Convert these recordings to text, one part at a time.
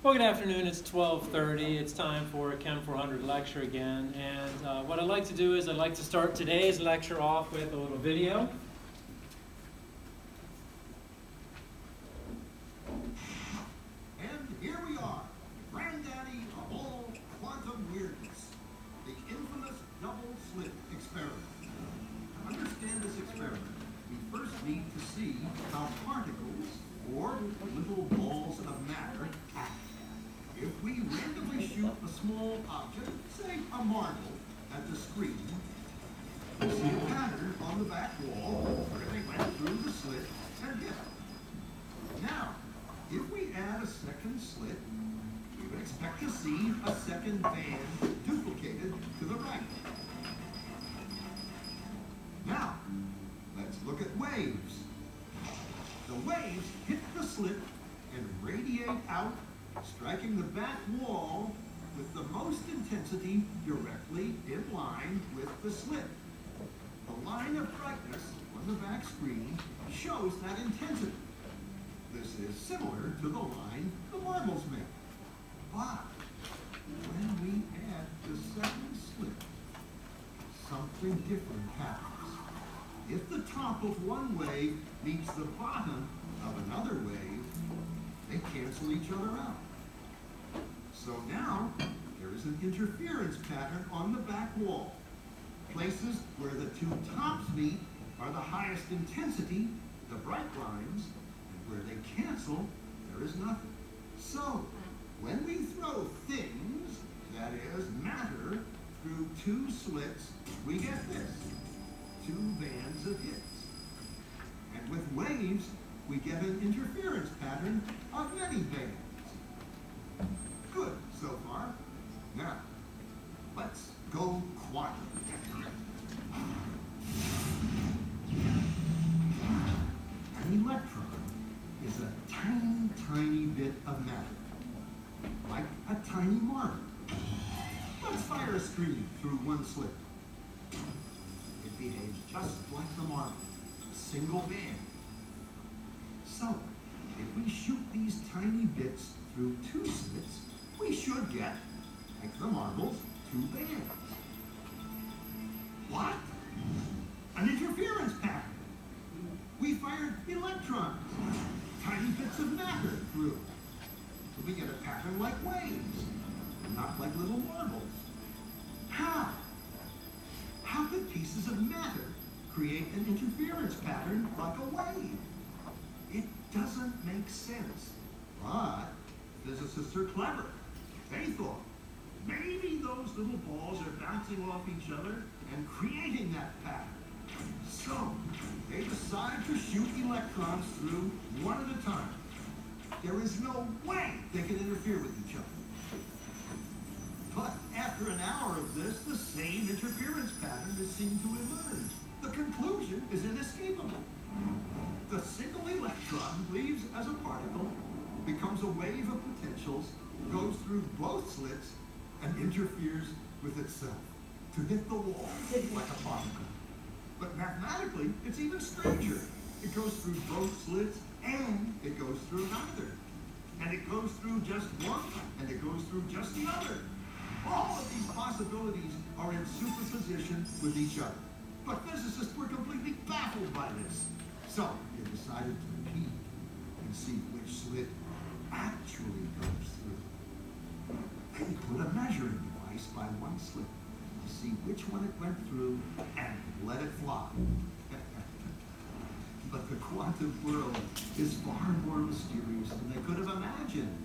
Well, good afternoon. It's 12:30. It's time for a Chem 400 lecture again. And what I'd like to do is I'd like to start today's lecture off with a little video. And here we are, granddaddy of all quantum weirdness, the infamous double slit experiment. To understand this experiment, we first need to see how particles, or little balls of matter, act. If we randomly shoot a small object, say a marble, at the screen, we see a pattern on the back wall where they went through the slit and hit. Now, if we add a second slit, we would expect to see a second band duplicated to the right. Now, let's look at waves. The waves hit the slit and radiate out, striking the back wall with the most intensity directly in line with the slit. The line of brightness on the back screen shows that intensity. This is similar to the line the marbles make. But when we add the second slit, something different happens. If the top of one wave meets the bottom of another wave, they cancel each other out. So now, there is an interference pattern on the back wall. Places where the two tops meet are the highest intensity, the bright lines, and where they cancel, there is nothing. So, when we throw things, that is, matter, through two slits, we get this, two bands of hits. And with waves, we get an interference pattern of many bands. Good so far. Now, let's go quantum. An electron is a tiny, tiny bit of matter, like a tiny marble. Let's fire a stream through one slit. It behaves just like the marble, a single band. So, if we shoot these tiny bits through two slits, we should get, like the marbles, two bands. What? An interference pattern. We fired electrons, tiny bits of matter through. So we get a pattern like waves, not like little marbles. How? How could pieces of matter create an interference pattern like a wave? It doesn't make sense. But physicists are clever. They thought, maybe those little balls are bouncing off each other and creating that pattern. So, they decide to shoot electrons through one at a time. There is no way they can interfere with each other. But after an hour of this, the same interference pattern is seen to emerge. The conclusion is inescapable. The single electron leaves as a particle, becomes a wave of potentials, goes through both slits, and interferes with itself to hit the wall like a particle. But mathematically, it's even stranger. It goes through both slits, and it goes through neither. And it goes through just one, and it goes through just the other. All of these possibilities are in superposition with each other. But physicists were completely baffled by this. So they decided to repeat and see which slit actually goes through. They put a measuring device by one slit to see which one it went through and let it fly. But the quantum world is far more mysterious than they could have imagined.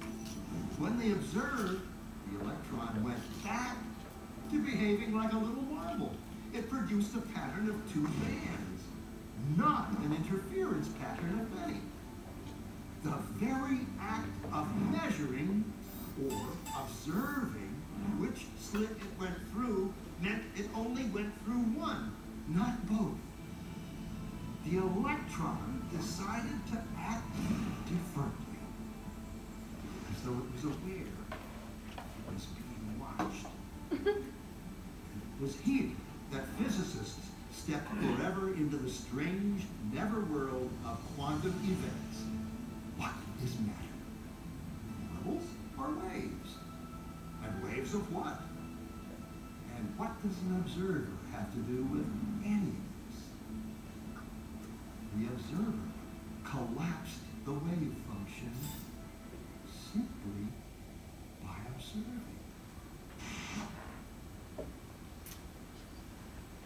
When they observed, the electron went back to behaving like a little marble. It produced a pattern of two bands, not an interference pattern of any. The very act of measuring or observing which slit it went through meant it only went through one, not both. The electron decided to act differently, as though it was aware it was being watched. It was here that physicists stepped forever into the strange, never-world of quantum events. What is matter? Marbles or of what? And what does an observer have to do with any of this? The observer collapsed the wave function simply by observing.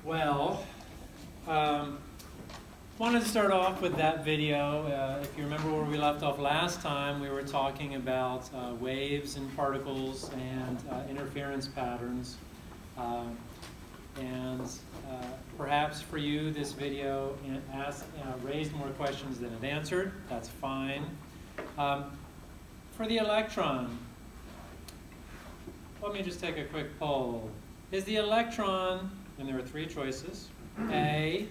Well, wanted to start off with that video. If you remember where we left off last time, we were talking about waves and particles and interference patterns. Perhaps for you, this video raised more questions than it answered. That's fine. For the electron, let me just take a quick poll. Is the electron, and there are three choices, A,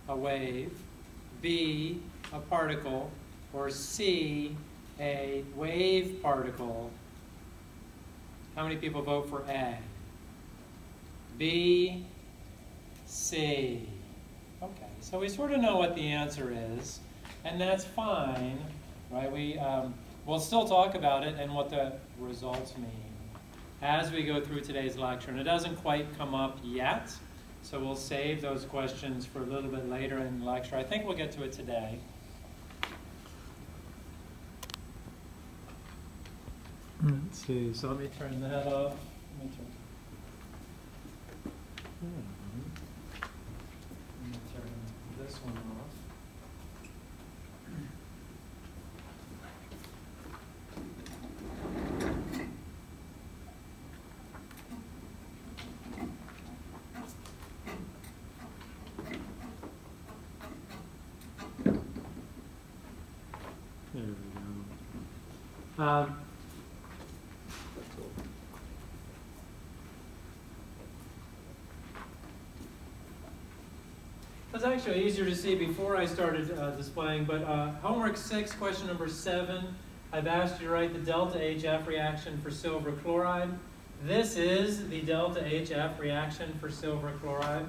a wave, B, a particle, or C, a wave particle? How many people vote for A? B, C. Okay, so we sort of know what the answer is, and that's fine, right? We'll still talk about it and what the results mean as we go through today's lecture. And it doesn't quite come up yet, so we'll save those questions for a little bit later in the lecture. I think we'll get to it today. Let's see, so let me turn that off. Let me turn this one off. There we go. It's actually easier to see before I started displaying, but homework 6, question number 7, I've asked you to write the delta HF reaction for silver chloride. This is the delta HF reaction for silver chloride.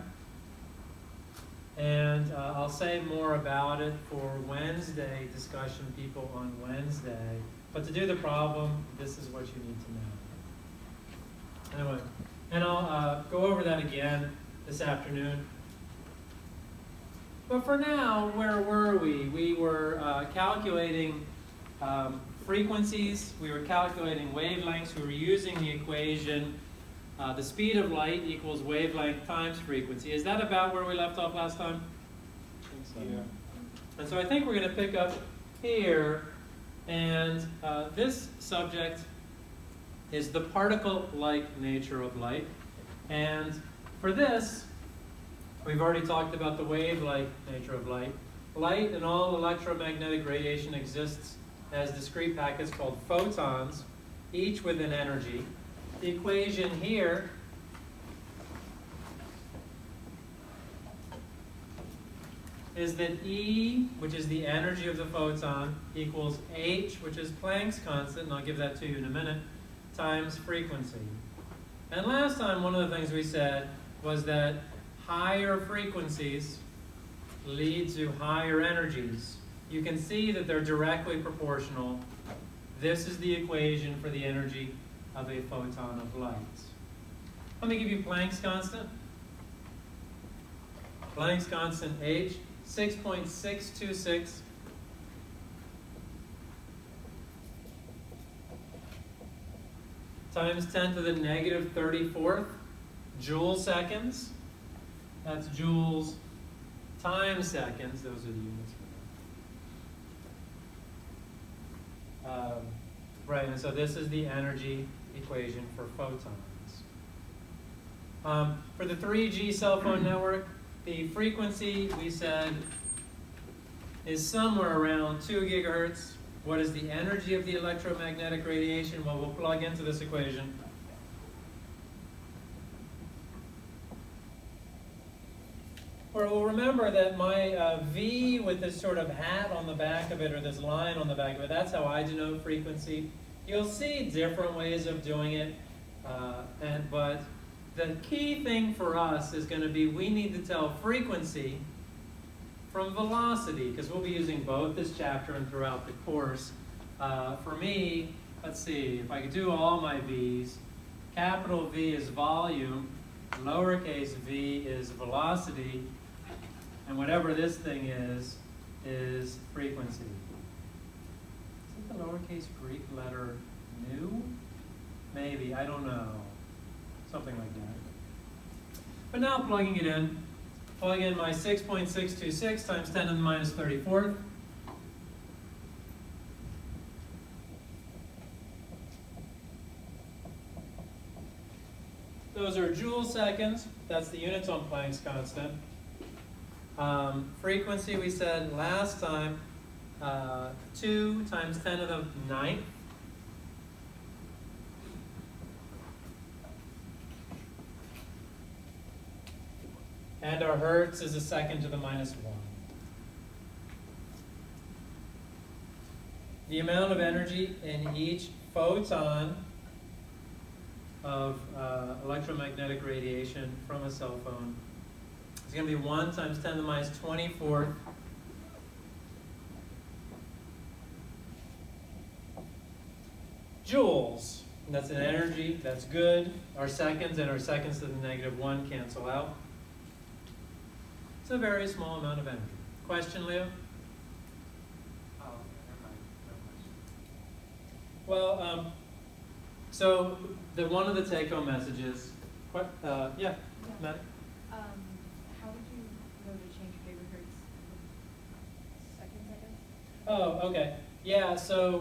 And I'll say more about it for Wednesday discussion, people on Wednesday. But to do the problem, this is what you need to know. Anyway, and I'll go over that again this afternoon. But for now, where were we? We were calculating frequencies. We were calculating wavelengths. We were using the equation, the speed of light equals wavelength times frequency. Is that about where we left off last time? I think so. Yeah. And so I think we're going to pick up here. And this subject is the particle-like nature of light. And for this, we've already talked about the wave-like nature of light. Light and all electromagnetic radiation exists as discrete packets called photons, each with an energy. The equation here is that E, which is the energy of the photon, equals H, which is Planck's constant, and I'll give that to you in a minute, times frequency. And last time, one of the things we said was that higher frequencies lead to higher energies. You can see that they're directly proportional. This is the equation for the energy of a photon of light. Let me give you Planck's constant. Planck's constant H, 6.626 times 10 to the negative 34th joule seconds. That's joules times seconds. Those are the units for that. Right, and so this is the energy equation for photons. For the 3G cell phone network, the frequency, we said, is somewhere around 2 gigahertz. What is the energy of the electromagnetic radiation? Well, we'll plug into this equation. Or we'll remember that my V with this sort of hat on the back of it, or this line on the back of it, that's how I denote frequency. You'll see different ways of doing it, but the key thing for us is going to be we need to tell frequency from velocity, because we'll be using both this chapter and throughout the course. For me, let's see, if I could do all my V's, capital V is volume, lowercase v is velocity, and whatever this thing is frequency. Is it the lowercase Greek letter nu? Maybe, I don't know. Something like that. But now plugging it in, plug in my 6.626 times 10 to the minus 34th. Those are joule seconds. That's the units on Planck's constant. Frequency, we said last time, 2 times 10 to the 9th. And our hertz is a second to the minus 1. The amount of energy in each photon of electromagnetic radiation from a cell phone is going to be 1 times 10 to the minus 24th joules. And that's an energy, that's good. Our seconds and our seconds to the negative 1 cancel out. It's a very small amount of energy. Question, Leo? Well, so one of the take-home messages. Yeah, Matt? How would you know to change gigahertz? Seconds? Oh, okay. Yeah. So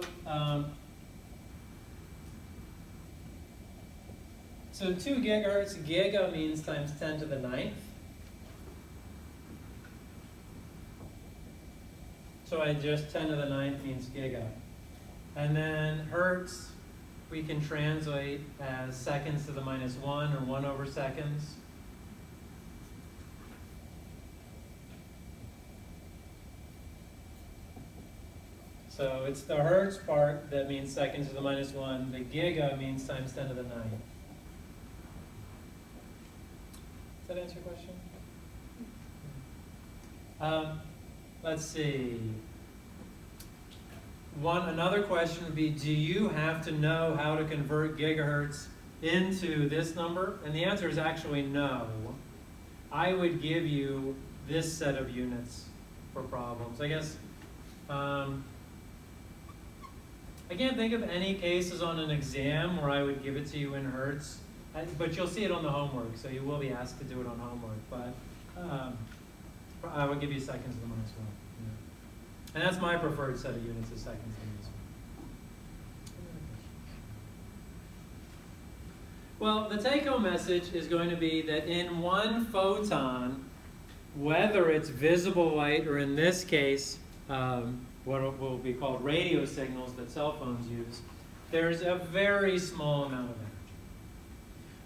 2 gigahertz. Giga means times 10 to the 9th. So I just 10 to the 9th means giga. And then hertz, we can translate as seconds to the minus 1 or 1 over seconds. So it's the hertz part that means seconds to the minus 1. The giga means times 10 to the 9th. Does that answer your question? Let's see. Another question would be, do you have to know how to convert gigahertz into this number? And the answer is actually no. I would give you this set of units for problems. I guess, I can't think of any cases on an exam where I would give it to you in hertz, but you'll see it on the homework, so you will be asked to do it on homework. But I would give you seconds to the minus 1. Yeah. And that's my preferred set of units, is seconds to the minus 1. Well, the take-home message is going to be that in one photon, whether it's visible light or in this case, what will be called radio signals that cell phones use, there's a very small amount of energy.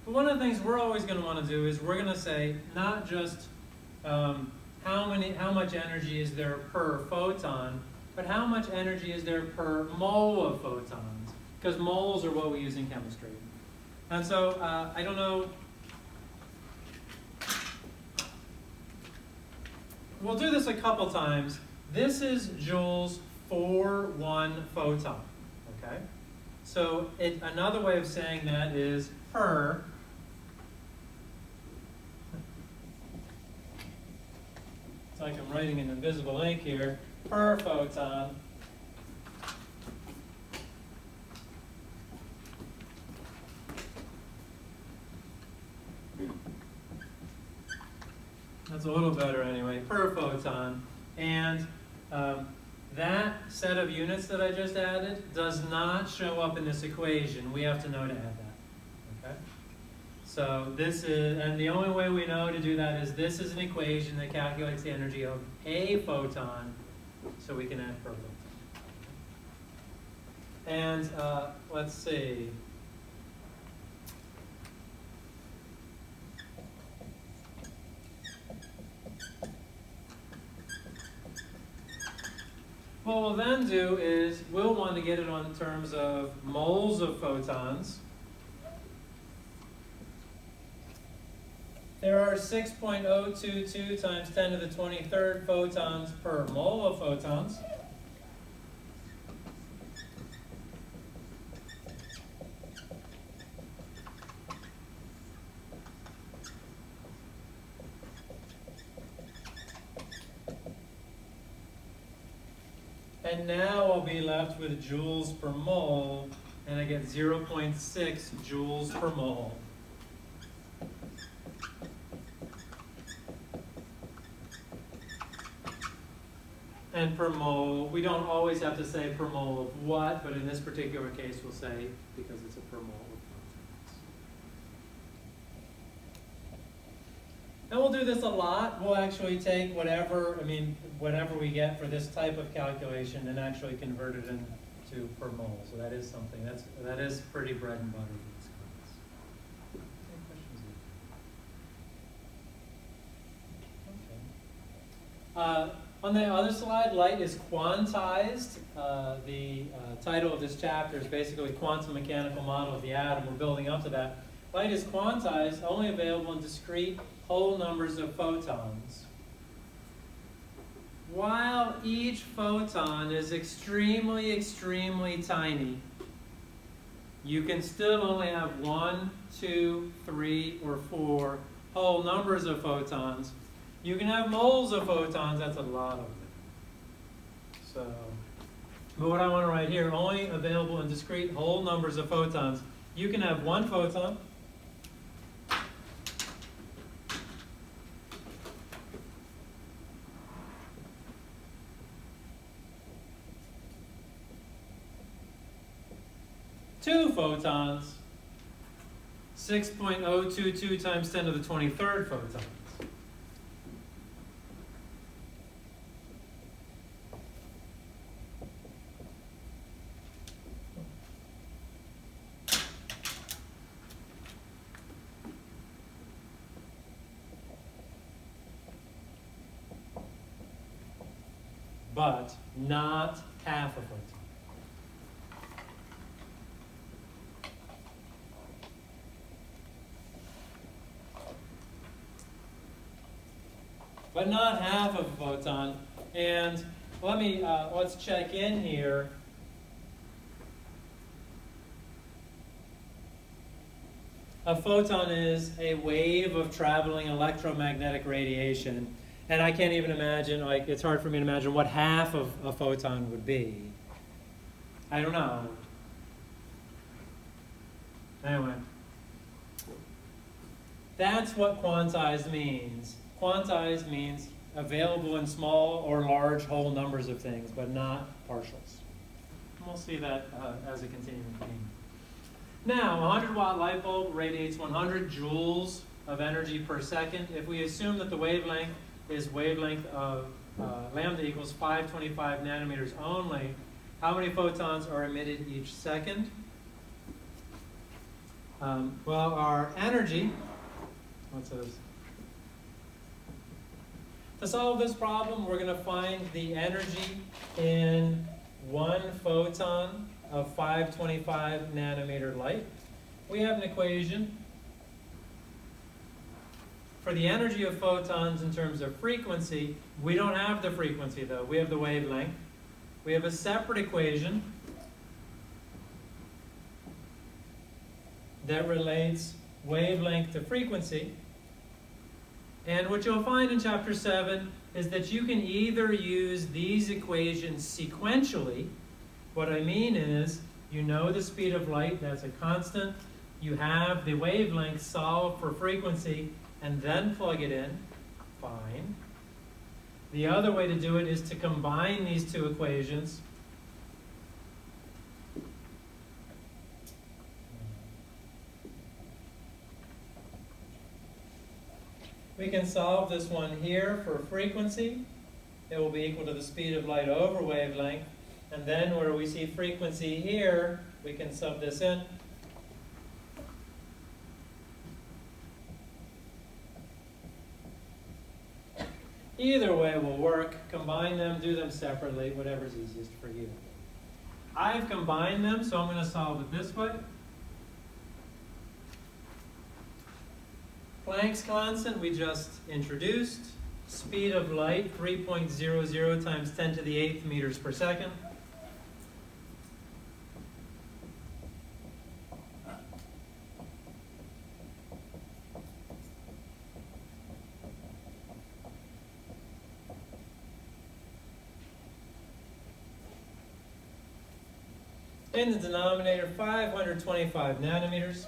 But one of the things we're always going to want to do is we're going to say not just how much energy is there per photon, but how much energy is there per mole of photons, because moles are what we use in chemistry. And so I don't know. We'll do this a couple times. This is joules for 1 photon, okay? So another way of saying that is per. It's like I'm writing in invisible ink here. Per photon. That's a little better anyway, per photon. And that set of units that I just added does not show up in this equation. We have to know to add that, okay? So this is, and the only way we know to do that is this is an equation that calculates the energy of a photon, so we can add per photon. And let's see. What we'll then do is we'll want to get it on terms of moles of photons. There are 6.022 times 10 to the 23rd photons per mole of photons. And now I'll be left with joules per mole, and I get 0.6 joules per mole. And per mole, we don't always have to say per mole of what, but in this particular case we'll say because it's a per mole of photons. And we'll do this a lot. We'll actually take whatever we get for this type of calculation and actually convert it into per mole. So that is something, that is pretty bread and butter for this class. Any questions there? Okay. On the other slide, light is quantized. The title of this chapter is basically quantum mechanical model of the atom. We're building up to that. Light is quantized, only available in discrete whole numbers of photons. While each photon is extremely, extremely tiny, you can still only have 1, 2, 3, or 4 whole numbers of photons. You can have moles of photons, that's a lot of them. So, but what I want to write here, only available in discrete whole numbers of photons. You can have 1 photon, two photons, 6.022 times 10 to the 23rd photons. But not half a photon. But not half of a photon. And let's check in here. A photon is a wave of traveling electromagnetic radiation. And I can't even imagine, it's hard for me to imagine what half of a photon would be. I don't know. Anyway. That's what quantized means. Quantized means available in small or large whole numbers of things, but not partials. And we'll see that as a continuing theme. Now, a 100-watt light bulb radiates 100 joules of energy per second. If we assume that the wavelength is wavelength of lambda equals 525 nanometers only, how many photons are emitted each second? Well, our energy, what's this? To solve this problem, we're going to find the energy in 1 photon of 525 nanometer light. We have an equation for the energy of photons in terms of frequency. We don't have the frequency though, we have the wavelength. We have a separate equation that relates wavelength to frequency. And what you'll find in chapter 7 is that you can either use these equations sequentially. What I mean is, you know the speed of light, that's a constant. You have the wavelength solved for frequency, and then plug it in. Fine. The other way to do it is to combine these two equations. We can solve this one here for frequency. It will be equal to the speed of light over wavelength. And then where we see frequency here, we can sub this in. Either way will work. Combine them, do them separately, whatever's easiest for you. I've combined them, so I'm going to solve it this way. Planck's constant we just introduced. Speed of light, 3.00 times 10 to the 8th meters per second. In the denominator, 525 nanometers.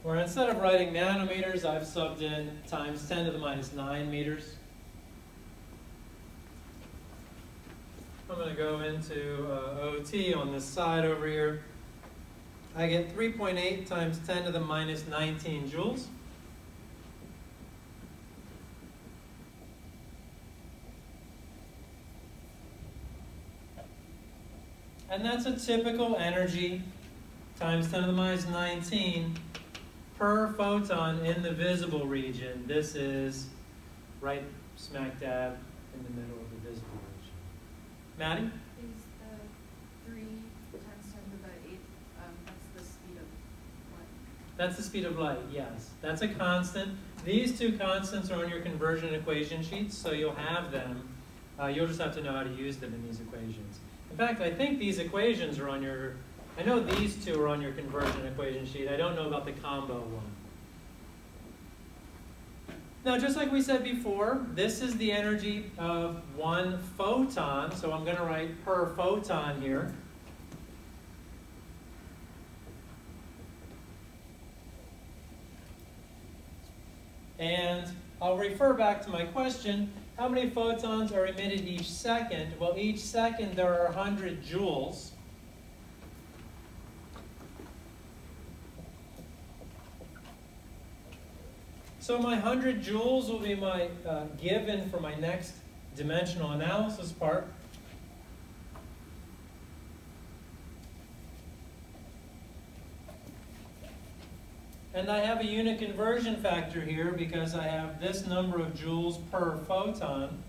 Where instead of writing nanometers, I've subbed in times 10 to the minus 9 meters. I'm going to go into OT on this side over here. I get 3.8 times 10 to the minus 19 joules. And that's a typical energy times 10 to the minus 19 per photon in the visible region. This is right smack dab in the middle of the visible region. Maddie? Is the 3 times 10 to the 8, that's the speed of light? That's the speed of light, yes. That's a constant. These two constants are on your conversion equation sheets, so you'll have them. You'll just have to know how to use them in these equations. In fact, I think these equations are on your, I know these two are on your conversion equation sheet. I don't know about the combo one. Now, just like we said before, this is the energy of one photon, so I'm going to write per photon here. And I'll refer back to my question. How many photons are emitted each second? Well, each second there are 100 joules. So my 100 joules will be my given for my next dimensional analysis part. And I have a unit conversion factor here because I have this number of joules per photon.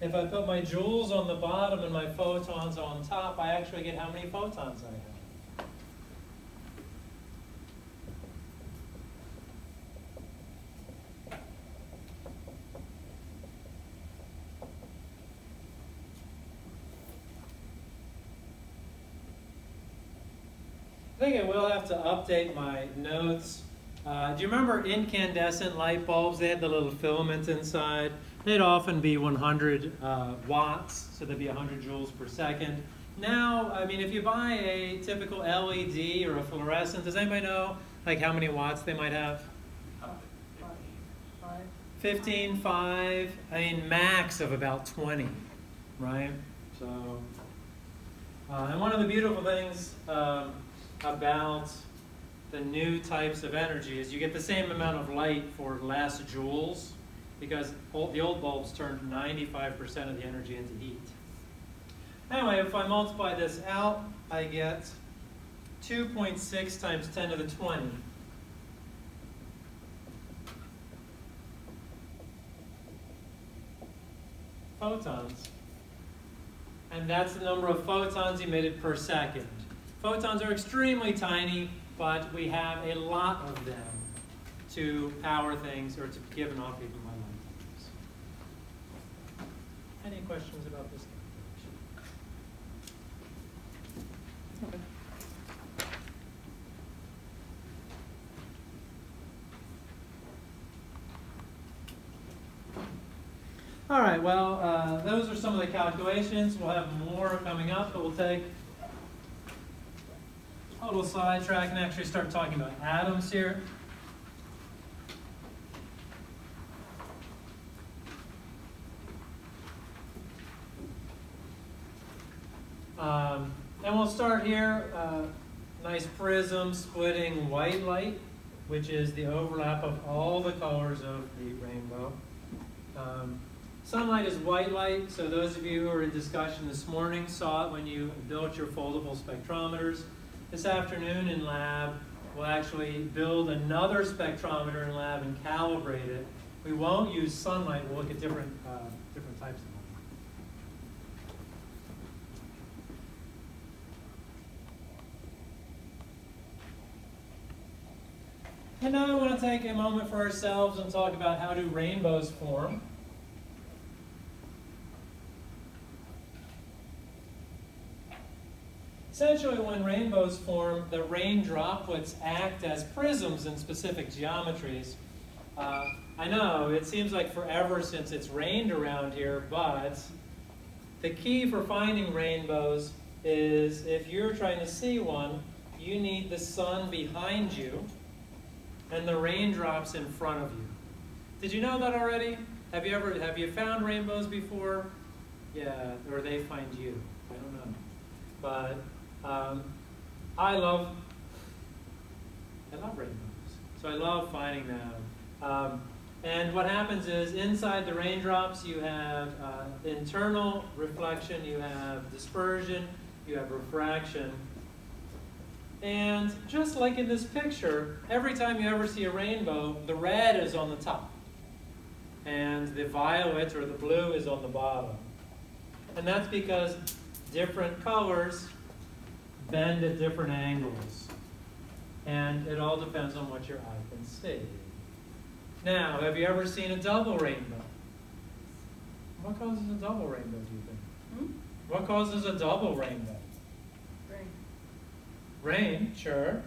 If I put my joules on the bottom and my photons on top, I actually get how many photons I have. I think I will have to update my notes. Do you remember incandescent light bulbs? They had the little filament inside. They'd often be 100 watts, so they'd be 100 joules per second. Now, I mean, if you buy a typical LED or a fluorescent, does anybody know like how many watts they might have? 15, 5, I mean, max of about 20, right? So, and one of the beautiful things about the new types of energy is you get the same amount of light for less joules because the old bulbs turned 95% of the energy into heat. Anyway, if I multiply this out, I get 2.6 times 10 to the 20. Photons. And that's the number of photons emitted per second. Photons are extremely tiny, but we have a lot of them to power things or to give an off even my lifetimes. Any questions about this calculation? Okay. All right, well, those are some of the calculations. We'll have more coming up, but we'll take a little sidetrack and actually start talking about atoms here. And we'll start here, nice prism splitting white light, which is the overlap of all the colors of the rainbow. Sunlight is white light, so those of you who were in discussion this morning saw it when you built your foldable spectrometers. This afternoon in lab, we'll actually build another spectrometer in lab and calibrate it. We won't use sunlight, we'll look at different types of light. And now I want to take a moment for ourselves and talk about how do rainbows form. Essentially, when rainbows form, the rain droplets act as prisms in specific geometries. I know, it seems like forever since it's rained around here, but the key for finding rainbows is if you're trying to see one, you need the sun behind you and the raindrops in front of you. Did you know that already? Have you found rainbows before? Yeah, or they find you. I don't know. But I love rainbows. So I love finding them. And what happens is inside the raindrops you have internal reflection, you have dispersion, you have refraction. And just like in this picture, every time you ever see a rainbow, the red is on the top. And the violet or the blue is on the bottom. And that's because different colors bend at different angles. And it all depends on what your eye can see. Now, have you ever seen a double rainbow? What causes a double rainbow, do you think? What causes a double rainbow? Rain. Rain, sure.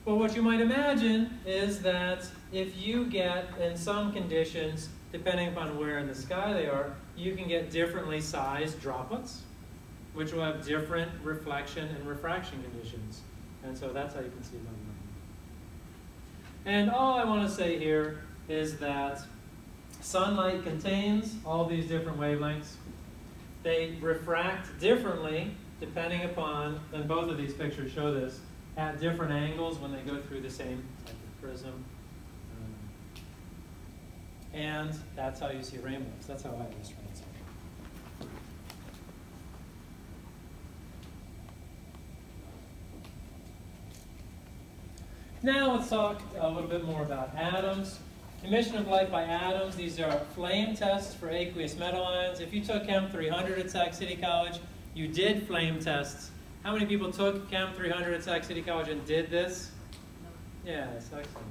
Well, what you might imagine is that if you get, in some conditions, depending upon where in the sky they are, you can get differently sized droplets, which will have different reflection and refraction conditions. And so that's how you can see them. And all I want to say here is that sunlight contains all these different wavelengths. They refract differently depending upon, and both of these pictures show this, at different angles when they go through the same type of prism. And that's how you see rainbows. That's how I illustrate it. Now let's talk a little bit more about atoms. Emission of light by atoms. These are flame tests for aqueous metal ions. If you took Chem 300 at Sac City College, you did flame tests. How many people took Chem 300 at Sac City College and did this? No. Yeah, that's excellent.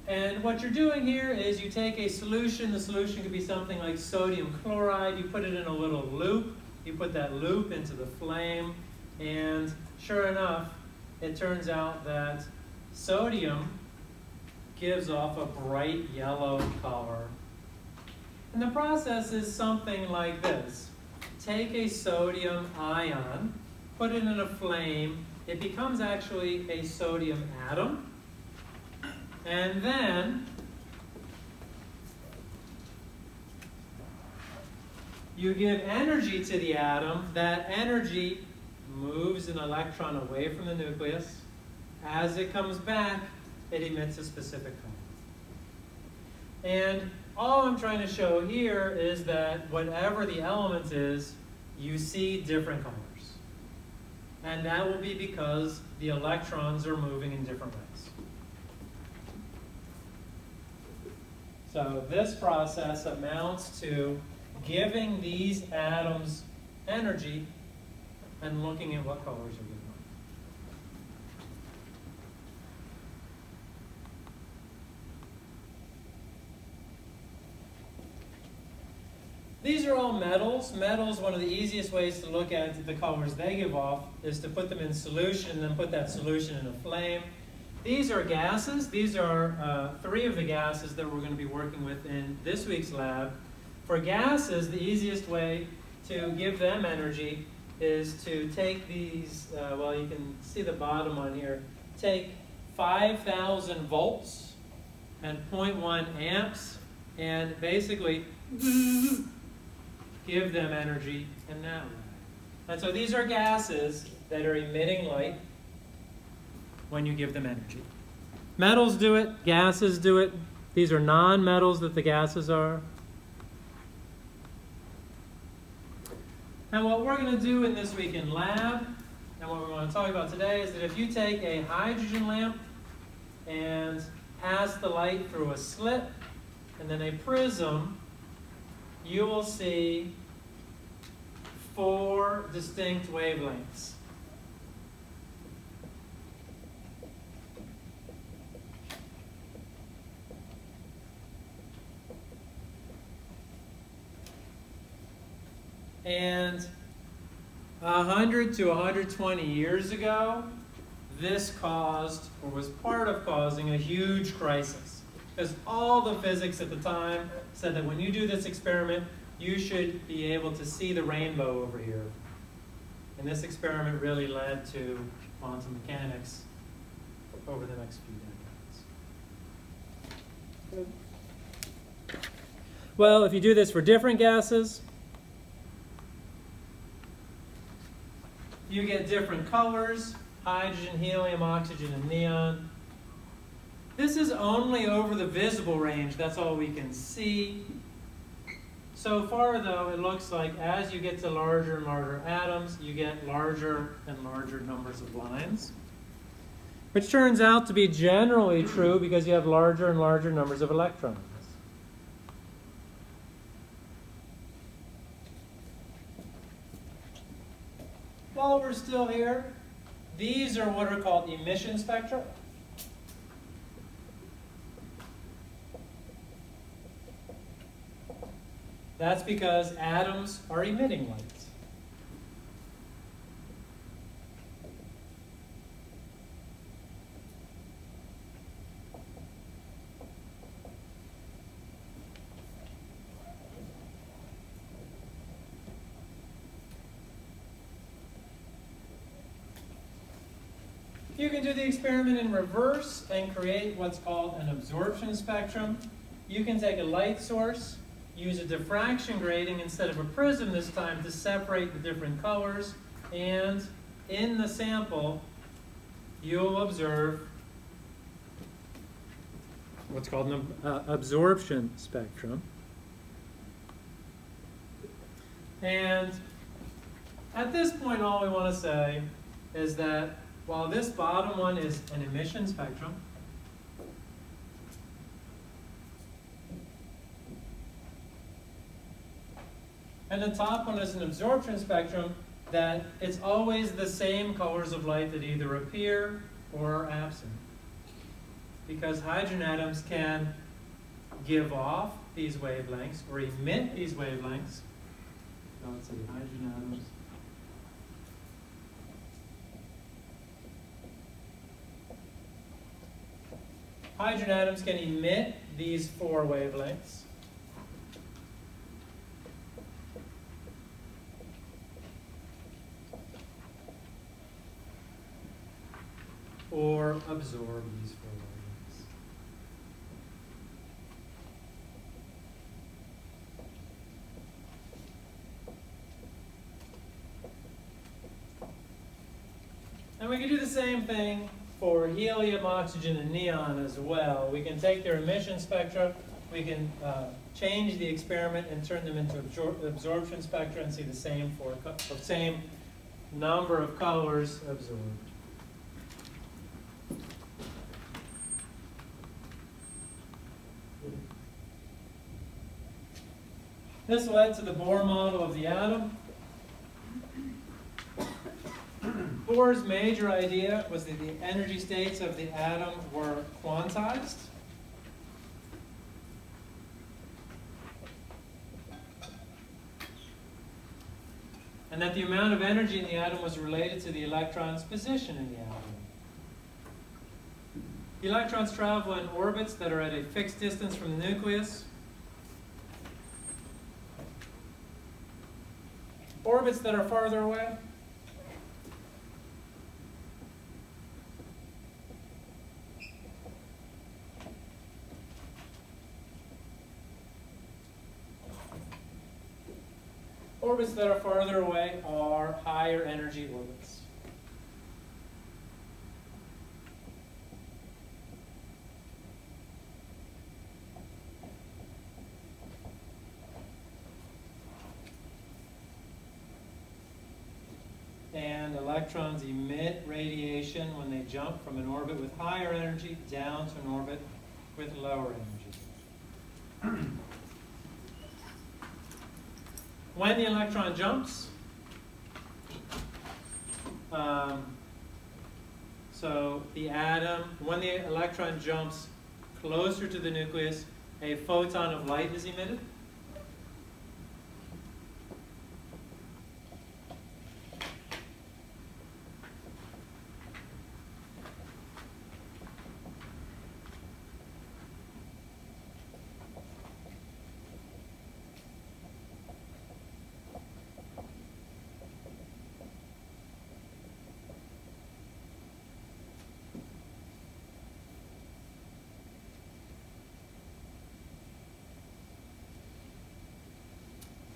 And what you're doing here is you take a solution. The solution could be something like sodium chloride. You put it in a little loop. You put that loop into the flame, and sure enough, it turns out that sodium gives off a bright yellow color. And the process is something like this. Take a sodium ion, put it in a flame. It becomes actually a sodium atom. And then you give energy to the atom. That energy moves an electron away from the nucleus. As it comes back, it emits a specific color. And all I'm trying to show here is that whatever the element is, you see different colors. And that will be because the electrons are moving in different ways. So this process amounts to giving these atoms energy and looking at what colors are given off. These are all metals. Metals, one of the easiest ways to look at the colors they give off is to put them in solution and then put that solution in a flame. These are gases. These are three of the gases that we're going to be working with in this week's lab. For gases, the easiest way to give them energy is to take these, well, you can see the bottom one here, take 5,000 volts and 0.1 amps and basically give them energy in that way. And so these are gases that are emitting light when you give them energy. Metals do it, gases do it. These are non-metals that the gases are. And what we're going to do in this week in lab, and what we want to talk about today, is that if you take a hydrogen lamp and pass the light through a slit and then a prism, you will see 4 distinct wavelengths. And 100 to 120 years ago, this caused, or was part of causing, a huge crisis. Because all the physics at the time said that when you do this experiment, you should be able to see the rainbow over here. And this experiment really led to quantum mechanics over the next few decades. Well, if you do this for different gases, you get different colors: hydrogen, helium, oxygen, and neon. This is only over the visible range. That's all we can see. So far, though, it looks like as you get to larger and larger atoms, you get larger and larger numbers of lines, which turns out to be generally true because you have larger and larger numbers of electrons. While we're still here, these are what are called emission spectra. That's because atoms are emitting light. You can do the experiment in reverse and create what's called an absorption spectrum. You can take a light source, use a diffraction grating instead of a prism this time to separate the different colors, and in the sample you'll observe what's called an absorption spectrum. And at this point all we want to say is that while this bottom one is an emission spectrum, and the top one is an absorption spectrum, that it's always the same colors of light that either appear or are absent. Because hydrogen atoms can give off these wavelengths or emit these wavelengths. So let's say hydrogen atoms. Hydrogen atoms can emit these 4 wavelengths. Or absorb these 4 wavelengths. And we can do the same thing for helium, oxygen, and neon as well. We can take their emission spectra, we can change the experiment and turn them into absorption spectra and see the same number of colors absorbed. This led to the Bohr model of the atom. Bohr's major idea was that the energy states of the atom were quantized. And that the amount of energy in the atom was related to the electron's position in the atom. The electrons travel in orbits that are at a fixed distance from the nucleus. Orbits that are farther away. Orbits that are farther away are higher energy orbits. And electrons emit radiation when they jump from an orbit with higher energy down to an orbit with lower energy. When the electron jumps, so the atom, when the electron jumps closer to the nucleus, a photon of light is emitted.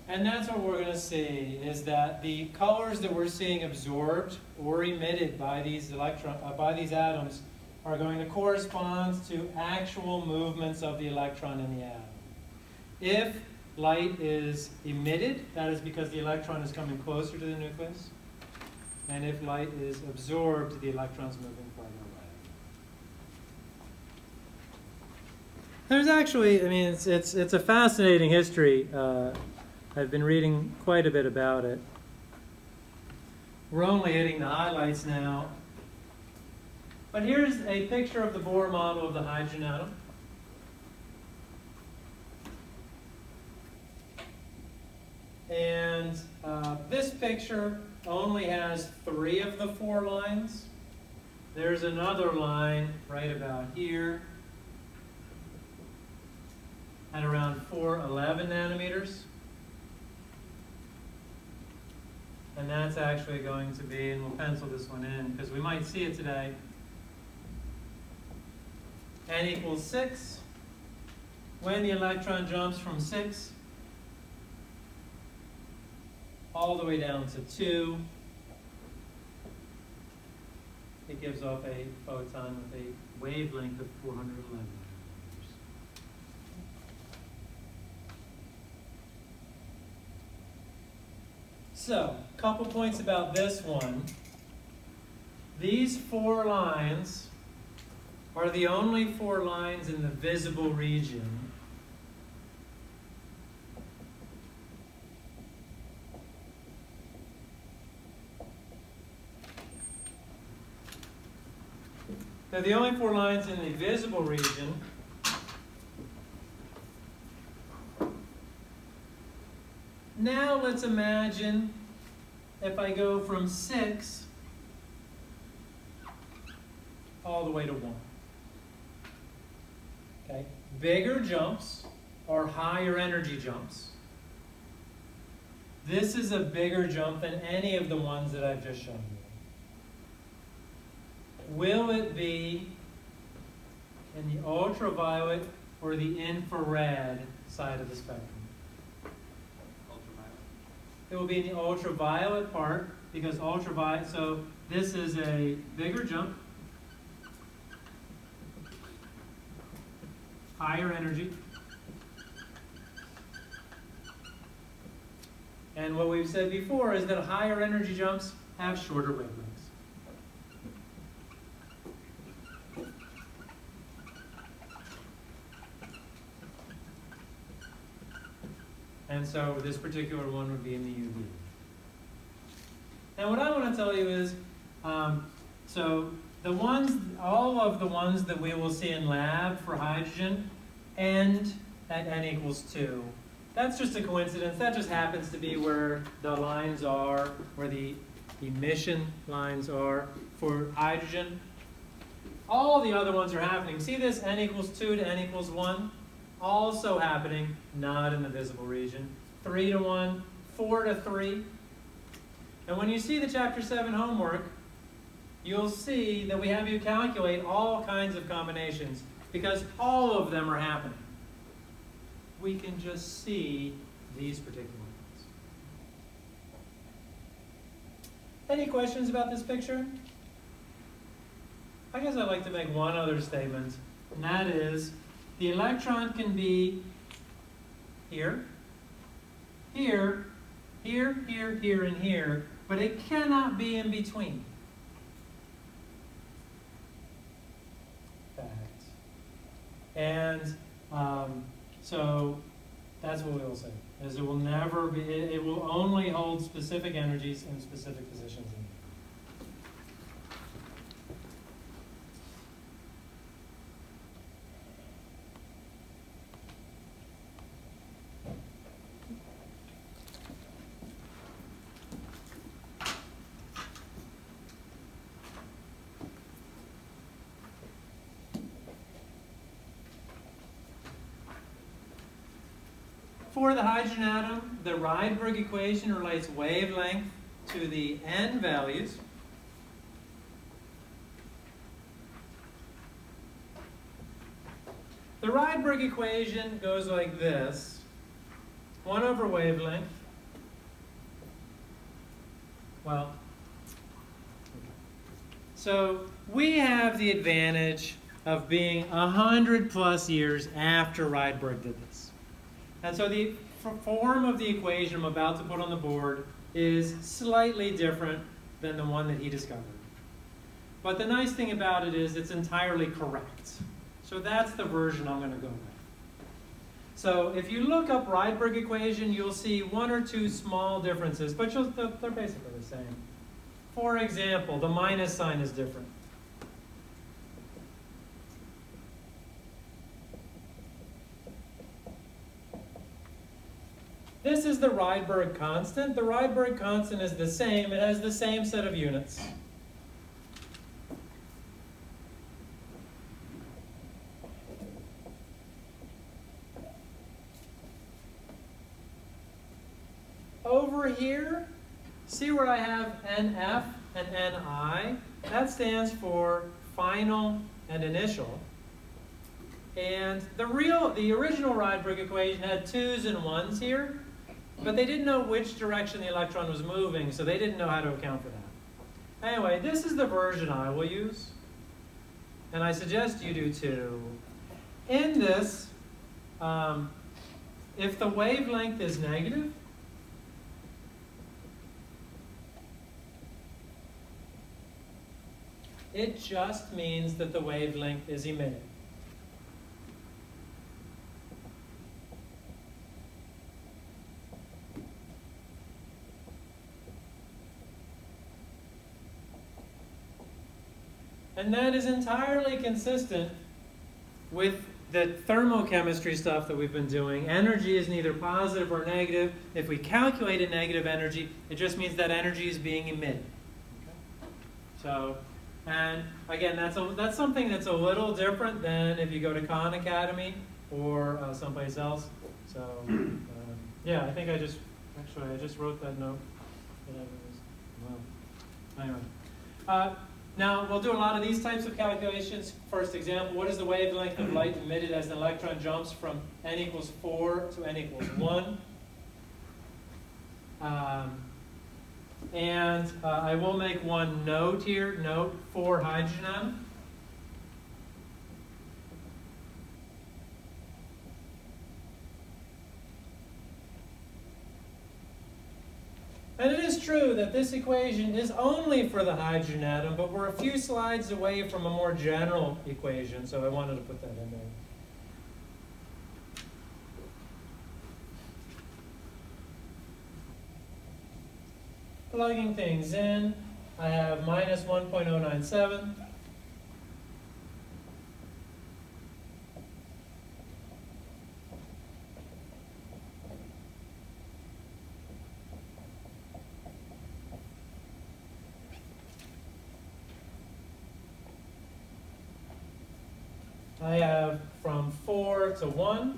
And that's what we're going to see, is that the colors that we're seeing absorbed or emitted by these atoms are going to correspond to actual movements of the electron in the atom. If light is emitted, that is because the electron is coming closer to the nucleus. And if light is absorbed, the electron's moving farther away. There's actually, I mean, it's a fascinating history. I've been reading quite a bit about it. We're only hitting the highlights now. But here's a picture of the Bohr model of the hydrogen atom. And this picture only has 3 of the 4 lines. There's another line right about here at around 411 nanometers. And that's actually going to be, and we'll pencil this one in because we might see it today, n equals 6. When the electron jumps from 6 all the way down to 2, it gives off a photon with a wavelength of 411 nanometers. So, a couple points about this one. These 4 lines are the only 4 lines in the visible region They're the only 4 lines in the visible region. Now let's imagine if I go from 6 all the way to 1. Okay? Bigger jumps are higher energy jumps. This is a bigger jump than any of the ones that I've just shown you. Will it be in the ultraviolet or the infrared side of the spectrum? It will be in the ultraviolet part because ultraviolet, so this is a bigger jump, higher energy. And what we've said before is that higher energy jumps have shorter wavelengths. And so this particular one would be in the UV. Now what I want to tell you is, so the ones, all of the ones that we will see in lab for hydrogen end at n equals 2. That's just a coincidence. That just happens to be where the lines are, where the emission lines are for hydrogen. All the other ones are happening. See this n equals 2 to n equals 1? Also happening, not in the visible region. 3 to 1, 4 to 3. And when you see the Chapter 7 homework, you'll see that we have you calculate all kinds of combinations because all of them are happening. We can just see these particular ones. Any questions about this picture? I guess I'd like to make one other statement, and that is, the electron can be here, here, here, here, here, and here, but it cannot be in between. Fact. And so that's what we will say, is it will never be, it will only hold specific energies in specific positions in For the hydrogen atom, the Rydberg equation relates wavelength to the n values. The Rydberg equation goes like this. 1 over wavelength Well, so we have the advantage of being 100 plus years after Rydberg did this. And so the form of the equation I'm about to put on the board is slightly different than the one that he discovered. But the nice thing about it is it's entirely correct. So that's the version I'm going to go with. So if you look up Rydberg equation, you'll see one or two small differences, but they're basically the same. For example, the minus sign is different. This is the Rydberg constant. The Rydberg constant is the same. It has the same set of units. Over here, see where I have NF and NI? That stands for final and initial. And the original Rydberg equation had 2's and 1's here, but they didn't know which direction the electron was moving, so they didn't know how to account for that. Anyway, this is the version I will use, and I suggest you do too. In this, if the wavelength is negative, it just means that the wavelength is emitted. And that is entirely consistent with the thermochemistry stuff that we've been doing. Energy is neither positive or negative. If we calculate a negative energy, it just means that energy is being emitted. Okay? So, and again, that's something that's a little different than if you go to Khan Academy or someplace else. So, yeah, I think I just wrote that note. Wow. Anyway. Now, we'll do a lot of these types of calculations. First example, what is the wavelength of light emitted as an electron jumps from n equals 4 to n equals 1? I will make one note here, note for hydrogen atom. And it is true that this equation is only for the hydrogen atom, but we're a few slides away from a more general equation, so I wanted to put that in there. Plugging things in, I have minus 1.097. I have from 4 to 1.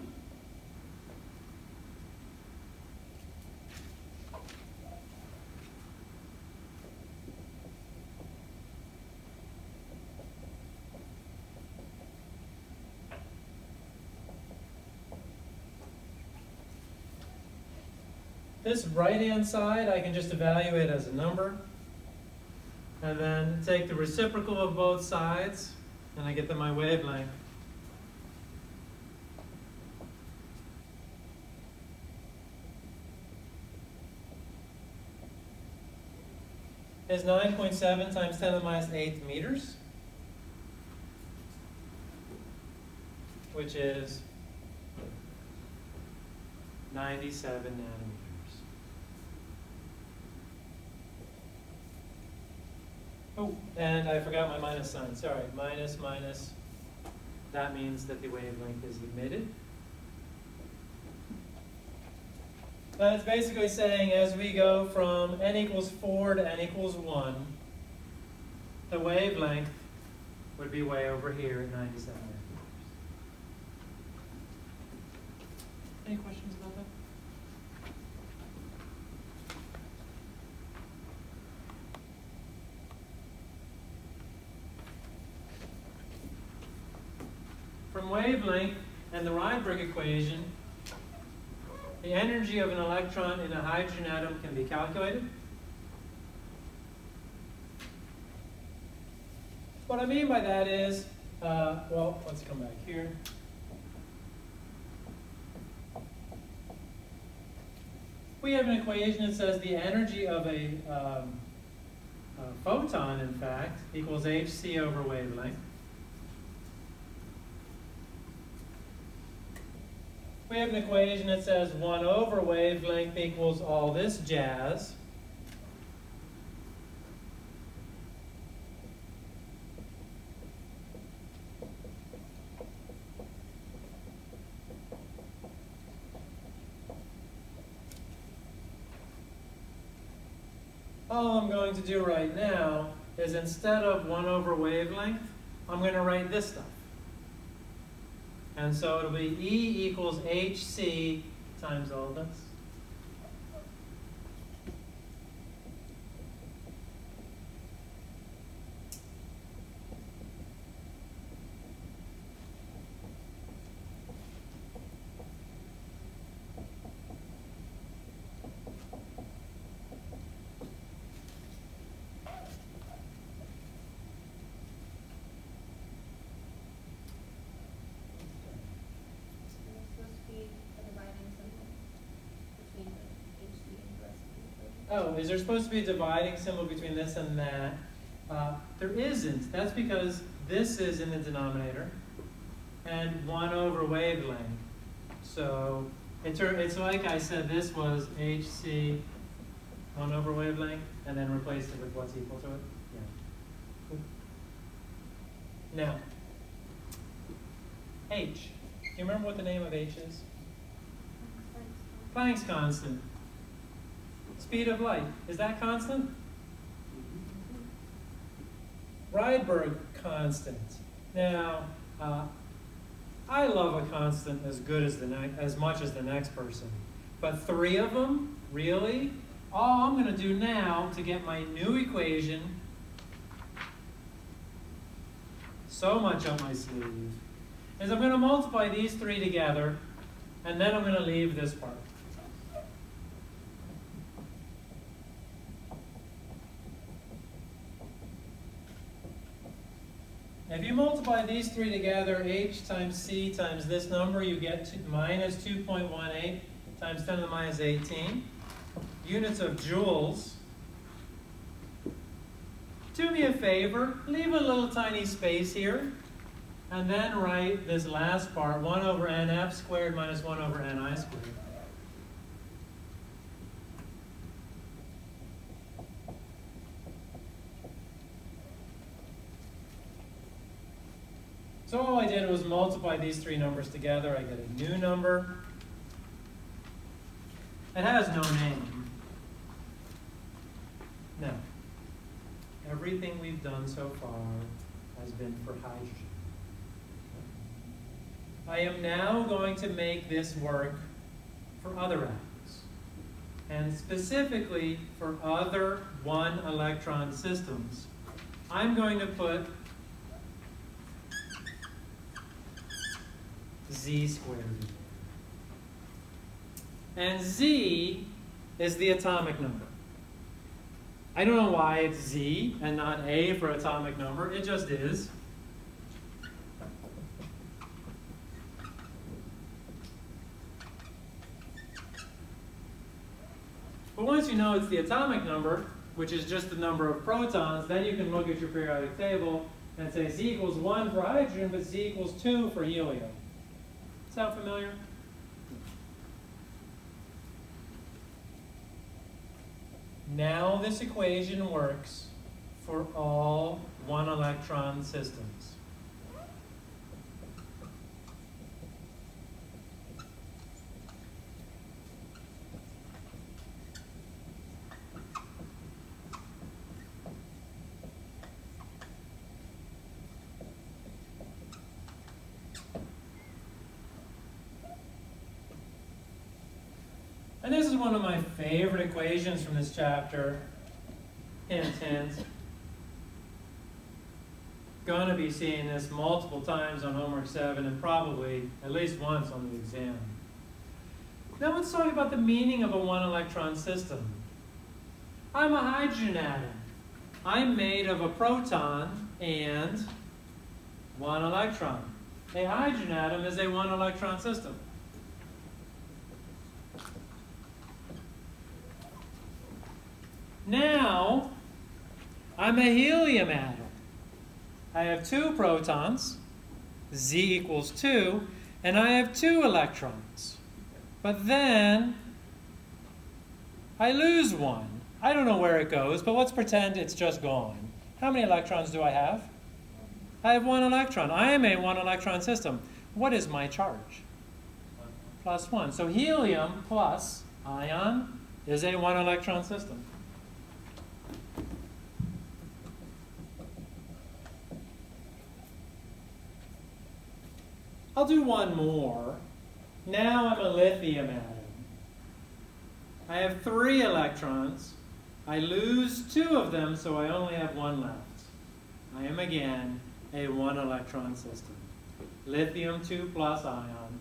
This right-hand side I can just evaluate as a number, and then take the reciprocal of both sides, and I get my wavelength. Is 9.7 times 10 to the minus 8 meters, which is 97 nanometers. Oh, and I forgot my minus sign. Sorry, minus, minus. That means that the wavelength is emitted. That's basically saying as we go from n equals 4 to n equals 1, the wavelength would be way over here at 97 nanometers. Any questions about that? From wavelength and the Rydberg equation, the energy of an electron in a hydrogen atom can be calculated. What I mean by that is, well, let's come back here. We have an equation that says the energy of a photon, in fact, equals hc over wavelength. We have an equation that says 1 over wavelength equals all this jazz. All I'm going to do right now is instead of 1 over wavelength, I'm going to write this stuff. And so it'll be E equals hc times all this. Oh, is there supposed to be a dividing symbol between this and that? There isn't. That's because this is in the denominator and 1 over wavelength. So it's like I said, this was hc 1 over wavelength, and then replace it with what's equal to it. Yeah. Now, h. Do you remember what the name of h is? Planck's constant. Speed of light, is that constant? Rydberg constant. Now, I love a constant as good as as much as the next person, but 3 of them, really? All I'm going to do now to get my new equation, so much on my sleeve, is I'm going to multiply these 3 together, and then I'm going to leave this part. If you multiply these 3 together, h times c times this number, you get minus 2.18 times 10 to the minus 18 units of joules. Do me a favor, leave a little tiny space here, and then write this last part, 1 over nf squared minus 1 over ni squared. So all I did was multiply these 3 numbers together. I get a new number. It has no name. Now, everything we've done so far has been for hydrogen. I am now going to make this work for other atoms, and specifically for other 1-electron systems. I'm going to put z squared. And z is the atomic number. I don't know why it's z and not a for atomic number. It just is. But once you know it's the atomic number, which is just the number of protons, then you can look at your periodic table and say z equals 1 for hydrogen, but z equals 2 for helium. Sound familiar? Now this equation works for all 1-electron systems. And this is one of my favorite equations from this chapter. Hint, hint. Gonna be seeing this multiple times on homework 7 and probably at least once on the exam. Now let's talk about the meaning of a 1-electron system. I'm a hydrogen atom. I'm made of a proton and 1 electron. A hydrogen atom is a 1 electron system. Now, I'm a helium atom. I have 2 protons, Z equals 2, and I have 2 electrons. But then, I lose 1. I don't know where it goes, but let's pretend it's just gone. How many electrons do I have? I have 1 electron. I am a 1 electron system. What is my charge? Plus 1. So helium plus ion is a 1 electron system. I'll do one more. Now I'm a lithium atom. I have 3 electrons. I lose 2 of them, so I only have 1 left. I am again a 1 electron system. Lithium 2 plus ion.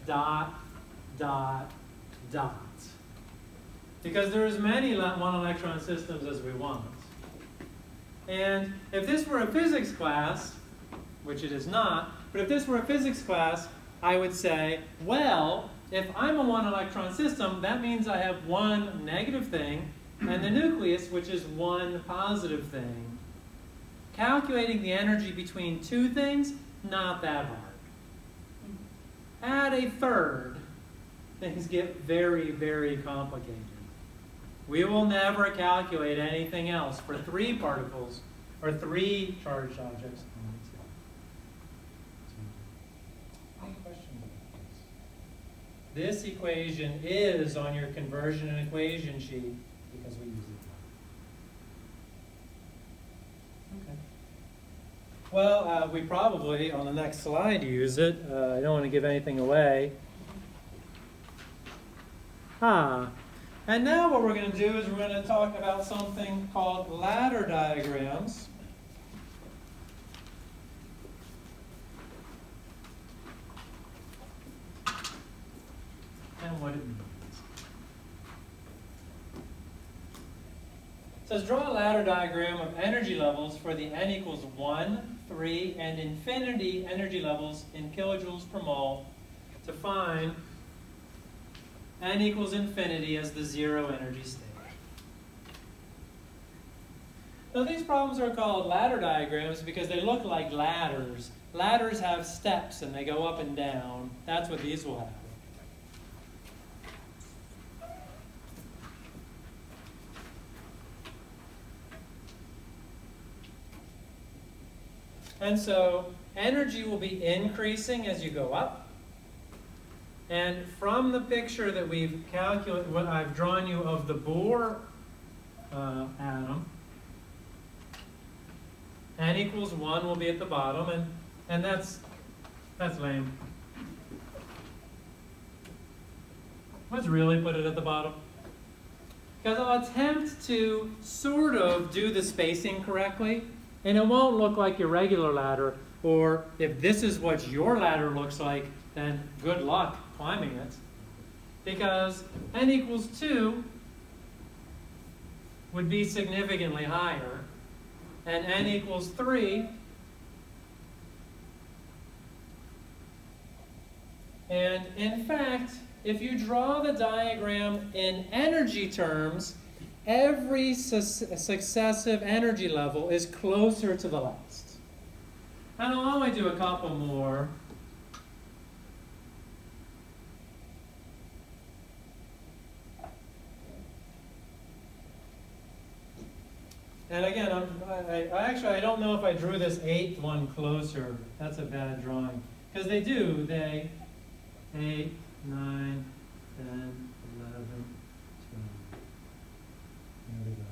Dot, dot, dot. Because there are as many 1 electron systems as we want. And if this were a physics class, which it is not, but if this were a physics class, I would say, well, if I'm a 1 electron system, that means I have 1 negative thing and the nucleus, which is 1 positive thing. Calculating the energy between 2 things, not that hard. Add a third, things get very, very complicated. We will never calculate anything else for 3 particles or 3 charged objects. Any questions about this? This equation is on your conversion and equation sheet because we use it. Okay. Well, we probably, on the next slide, use it. I don't want to give anything away. And now what we're going to do is we're going to talk about something called ladder diagrams. And what it means. It says draw a ladder diagram of energy levels for the n equals 1, 3, and infinity energy levels in kilojoules per mole to find n equals infinity as the 0 energy state. Now these problems are called ladder diagrams because they look like ladders. Ladders have steps and they go up and down. That's what these will have. And so energy will be increasing as you go up. And from the picture that we've calculated, what I've drawn you of the Bohr atom, n equals 1 will be at the bottom, and that's lame. Let's really put it at the bottom. Because I'll attempt to sort of do the spacing correctly, and it won't look like your regular ladder, or if this is what your ladder looks like, then good luck climbing it. Because n equals 2 would be significantly higher, and n equals 3, and in fact, if you draw the diagram in energy terms, every successive energy level is closer to the last. And I'll only do a couple more. And again, I don't know if I drew this 8th one closer. That's a bad drawing. Because they do, 8, 9, 10, 11, 12. There we go.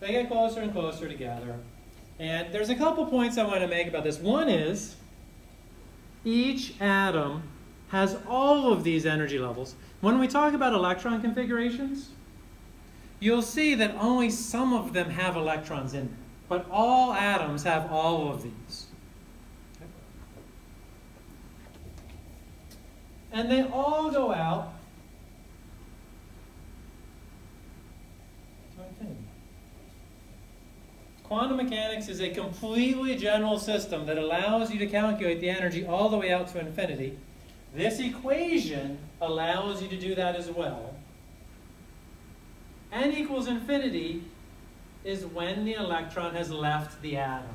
They get closer and closer together. And there's a couple points I want to make about this. One is, each atom has all of these energy levels. When we talk about electron configurations, you'll see that only some of them have electrons in them, but all atoms have all of these. Okay. And they all go out quantum mechanics is a completely general system that allows you to calculate the energy all the way out to infinity. This equation allows you to do that as well. N equals infinity is when the electron has left the atom.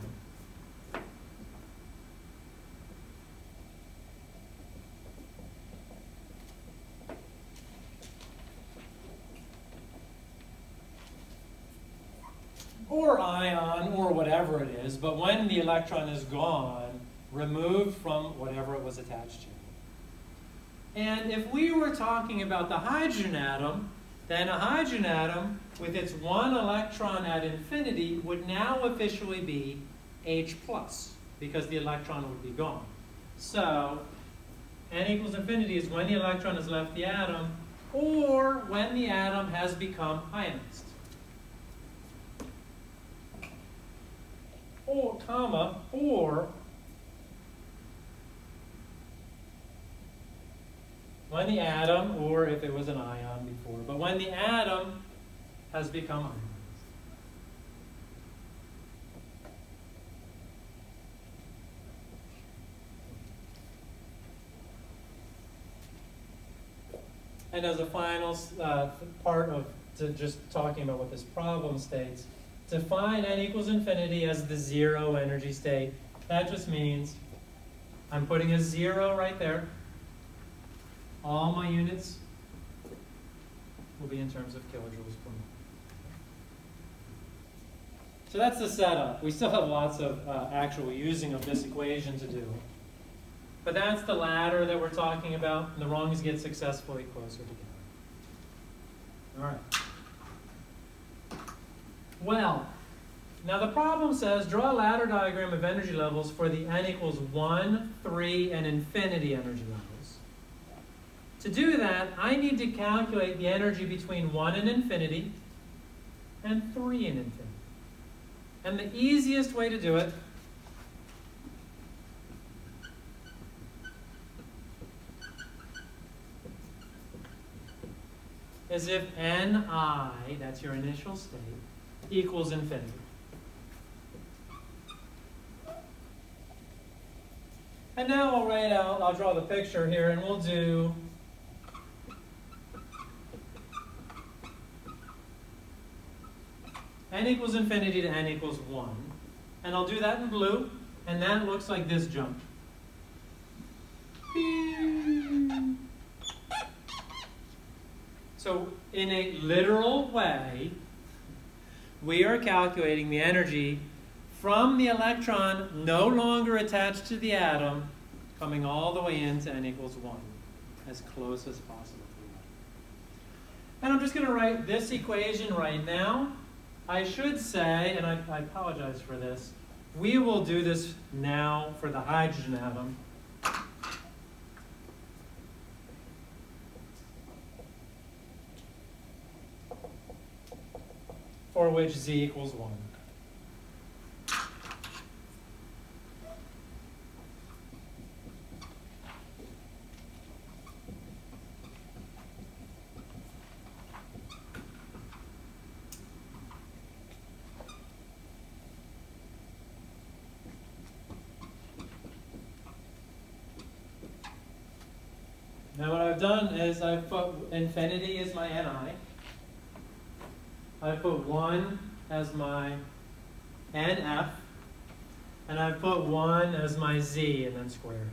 Or ion, or whatever it is, but when the electron is gone, removed from whatever it was attached to. And if we were talking about the hydrogen atom, then a hydrogen atom with its one electron at infinity would now officially be H+, because the electron would be gone. So, N equals infinity is when the electron has left the atom, or when the atom has become ionized. Or, comma, or when the atom, or if it was an ion before, but when the atom has become ionized. And as a final part of just talking about what this problem states, define N equals infinity as the zero energy state. That just means I'm putting a 0 right there. All my units will be in terms of kilojoules per mole. So that's the setup. We still have lots of actual using of this equation to do. But that's the ladder that we're talking about, and the rungs get successfully closer together. All right. Well, now the problem says draw a ladder diagram of energy levels for the N equals 1, 3, and infinity energy levels. To do that, I need to calculate the energy between 1 and infinity and 3 and infinity. And the easiest way to do it is if Ni, that's your initial state, equals infinity. And now I'll draw the picture here, and we'll do N equals infinity to N equals 1. And I'll do that in blue, and that looks like this jump. So in a literal way, we are calculating the energy from the electron no longer attached to the atom, coming all the way into N equals 1, as close as possible to 1. And I'm just going to write this equation right now. I should say, and I apologize for this, we will do this now for the hydrogen atom. For which Z equals 1. Now what I've done is I've put infinity as my Ni. I put 1 as my NF, and I put 1 as my Z, and then squared it.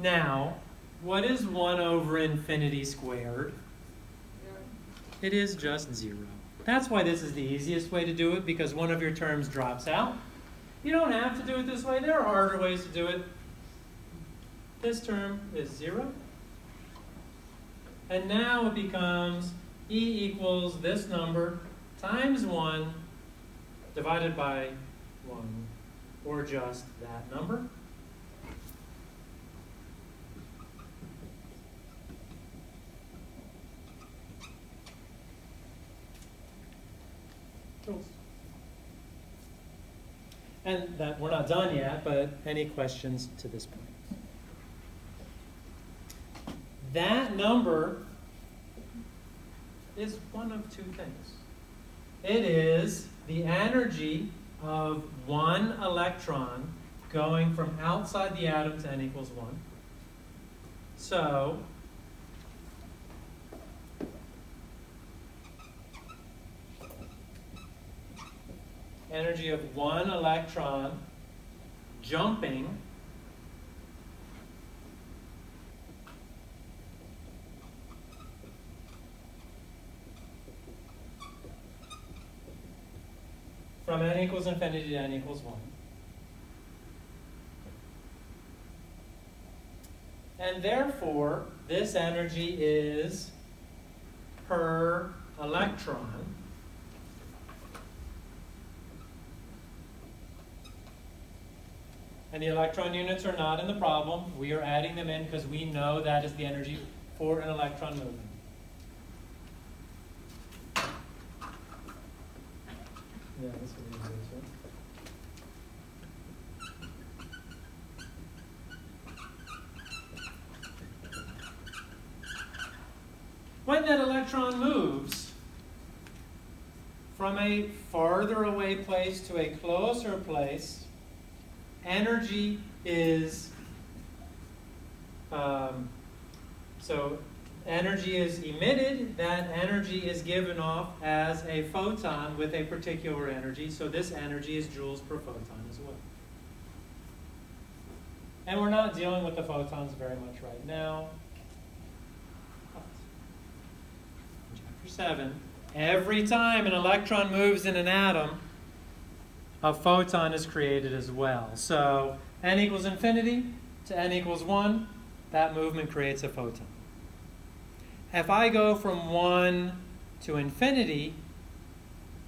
Now, what is 1 over infinity squared? It is just 0. That's why this is the easiest way to do it, because one of your terms drops out. You don't have to do it this way. There are harder ways to do it. This term is 0. And now it becomes E equals this number times 1 divided by 1, or just that number. Joules. And that we're not done yet, but any questions to this point? That number is one of two things. It is the energy of one electron going from outside the atom to n equals 1. So, energy of one electron jumping from n equals infinity to n equals 1. And therefore, this energy is per electron. And the electron units are not in the problem. We are adding them in because we know that is the energy for an electron moving. Yeah, that's what it is, right? When that electron moves from a farther away place to a closer place, energy is, energy is emitted. That energy is given off as a photon with a particular energy. So this energy is joules per photon as well. And we're not dealing with the photons very much right now. In chapter 7, every time an electron moves in an atom, a photon is created as well. So n equals infinity to n equals 1, that movement creates a photon. If I go from 1 to infinity,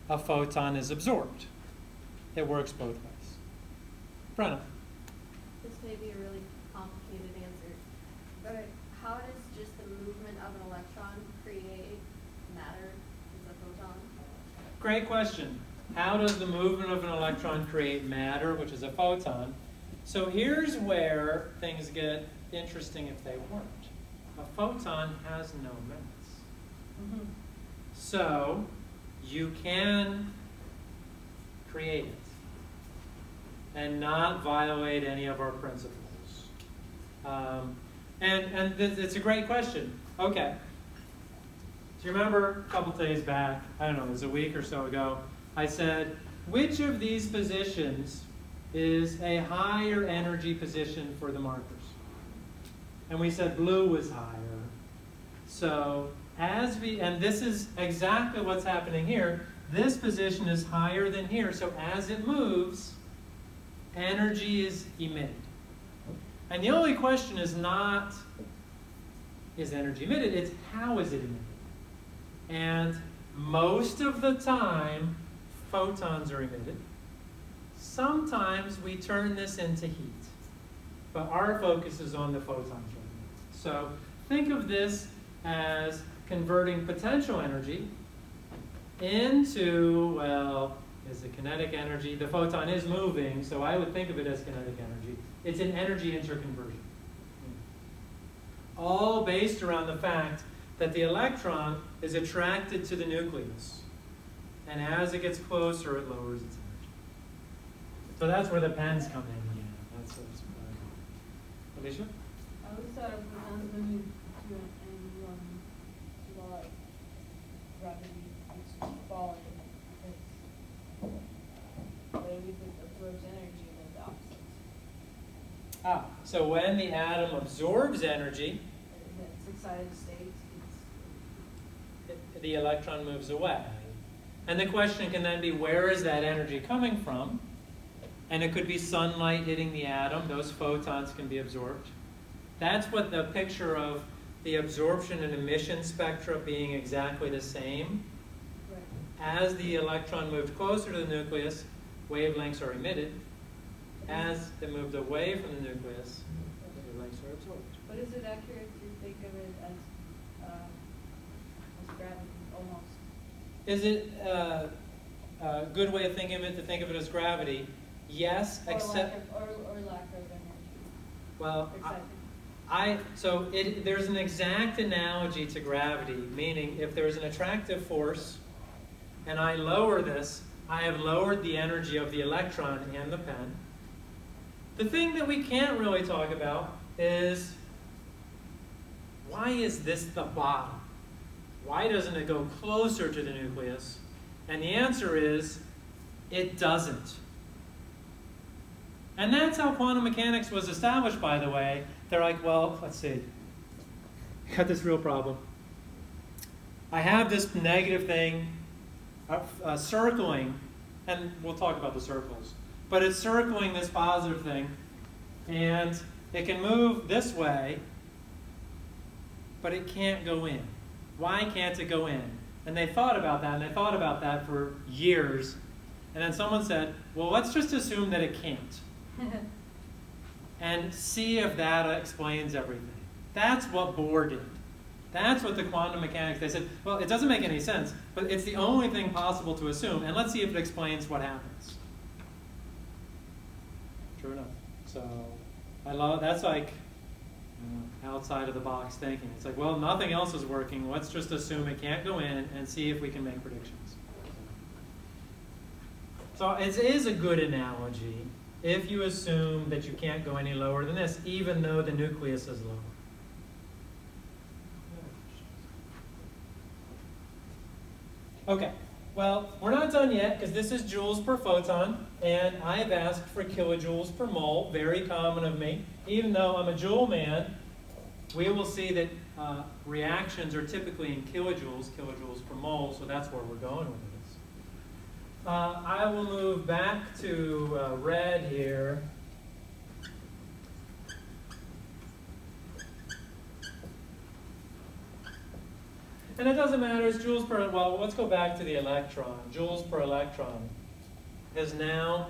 a photon is absorbed. It works both ways. Brenna. This may be a really complicated answer, but how does just the movement of an electron create matter as a photon? Great question. How does the movement of an electron create matter, which is a photon? So here's where things get interesting if they weren't. A photon has no mass. So you can create it and not violate any of our principles. It's a great question. Okay. Do you remember a couple days back, I don't know, it was a week or so ago, I said, which of these positions is a higher energy position for the markers? And we said blue was higher. So and this is exactly what's happening here. This position is higher than here. So as it moves, energy is emitted. And the only question is not, is energy emitted? It's how is it emitted? And most of the time, photons are emitted. Sometimes we turn this into heat. But our focus is on the photons right now. So think of this as converting potential energy into, well, is it kinetic energy? The photon is moving, so I would think of it as kinetic energy. It's an energy interconversion. All based around the fact that the electron is attracted to the nucleus. And as it gets closer, it lowers its energy. So that's where the pens come in. Yeah, that's what's Alicia? I always thought of photons when you do an law of gravity, it's just falling. But if it absorbs energy, then the opposite. So when the atom absorbs energy, It's excited state. the electron moves away. And the question can then be, where is that energy coming from? And it could be sunlight hitting the atom. Those photons can be absorbed. That's what the picture of the absorption and emission spectra being exactly the same. Right. As the electron moved closer to the nucleus, wavelengths are emitted. As it moved away from the nucleus, wavelengths are absorbed. But is it accurate to think of it as gravity, almost? Is it a good way of thinking of it to think of it as gravity? Yes, Or except... lack of energy. Well, Excited. there's an exact analogy to gravity, meaning if there's an attractive force and I lower this, I have lowered the energy of the electron and the pen. The thing that we can't really talk about is, why is this the bottom? Why doesn't it go closer to the nucleus? And the answer is, it doesn't. And that's how quantum mechanics was established, by the way. They're like, well, let's see. Got this real problem. I have this negative thing circling, and we'll talk about the circles, but it's circling this positive thing, and it can move this way, but it can't go in. Why can't it go in? And they thought about that, and they thought about that for years, and then someone said, well, let's just assume that it can't, and see if that explains everything. That's what Bohr did. That's what the quantum mechanics, they said, well, it doesn't make any sense, but it's the only thing possible to assume, and let's see if it explains what happens. True enough. So, I love, that's like outside of the box thinking. It's like, well, nothing else is working, let's just assume it can't go in and see if we can make predictions. So, it is a good analogy if you assume that you can't go any lower than this, even though the nucleus is lower. Okay, well, we're not done yet because this is joules per photon, and I have asked for kilojoules per mole, very common of me. Even though I'm a joule man, we will see that reactions are typically in kilojoules per mole, so that's where we're going with this. I will move back to red here. And it doesn't matter, it's joules per, well, let's go back to the electron. Joules per electron is now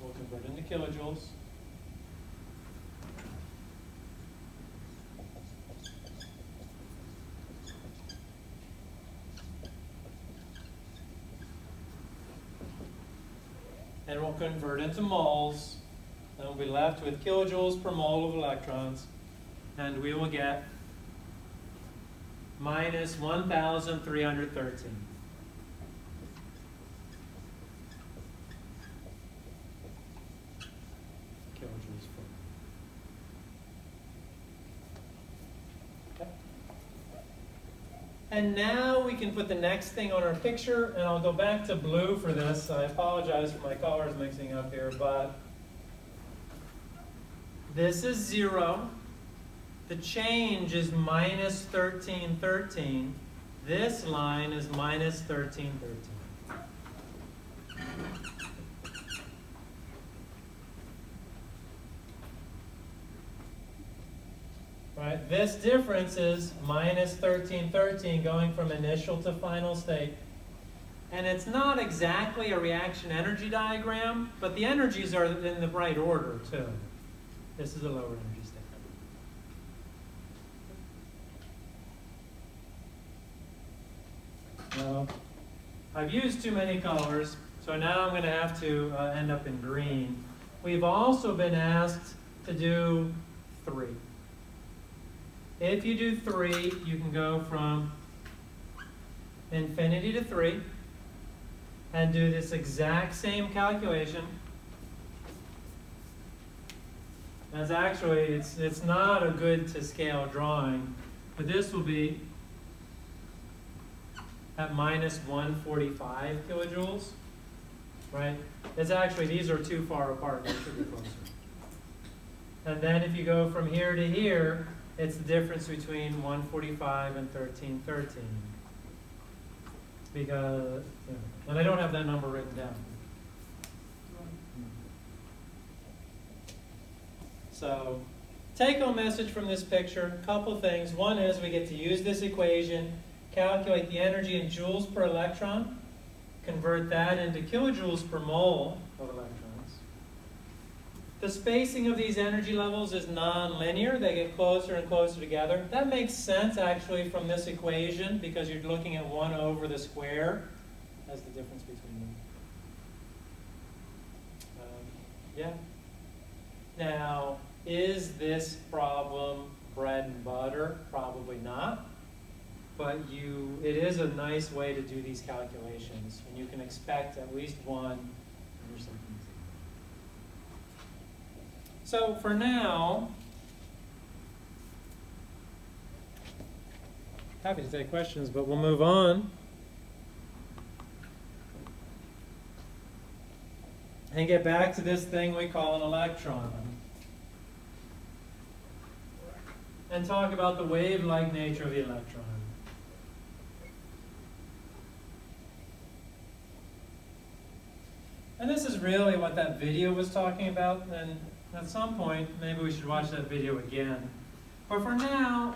we'll convert into kilojoules. And we'll convert into moles. And we'll be left with kilojoules per mole of electrons, and we will get minus 1,313. Kilojoules per. Okay. And now we can put the next thing on our picture, and I'll go back to blue for this. I apologize for my colors mixing up here, but this is 0. The change is minus 1313. This line is minus 1313. Right? This difference is minus 1313 going from initial to final state. And it's not exactly a reaction energy diagram, but the energies are in the right order too. This is a lower energy state. Now, I've used too many colors, so now I'm going to have to end up in green. We've also been asked to do 3. If you do 3, you can go from infinity to 3 and do this exact same calculation. As actually, it's not a good to scale drawing, but this will be at minus 145 kilojoules, right? It's actually, these are too far apart, they should be closer. And then if you go from here to here, it's the difference between 145 and 1313. Because, and I don't have that number written down. So, take-home message from this picture, a couple things. One is we get to use this equation, calculate the energy in joules per electron, convert that into kilojoules per mole of electrons. The spacing of these energy levels is non-linear. They get closer and closer together. That makes sense, actually, from this equation, because you're looking at 1 over the square as the difference between them. Yeah. Now, is this problem bread and butter, probably not. But it is a nice way to do these calculations, and you can expect at least one or something. So for now, happy to take questions, but we'll move on and get back to this thing we call an electron and talk about the wave-like nature of the electron. And this is really what that video was talking about, and at some point, maybe we should watch that video again. But for now,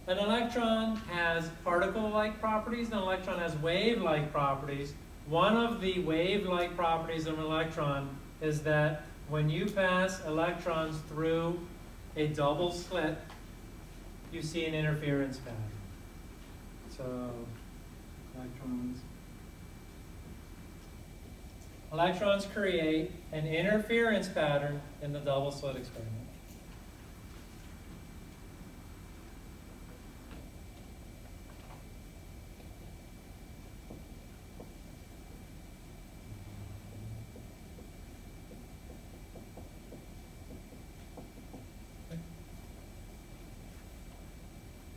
an electron has particle-like properties, an electron has wave-like properties. One of the wave-like properties of an electron is that when you pass electrons through a double slit, you see an interference pattern. So, electrons create an interference pattern in the double slit experiment.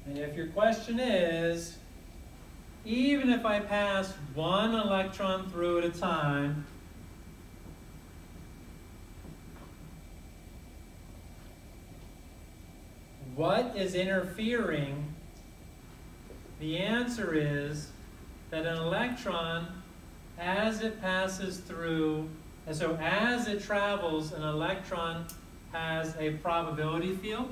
And if your question is, even if I pass one electron through at a time, what is interfering? The answer is that an electron, as it passes through, and so as it travels, an electron has a probability field.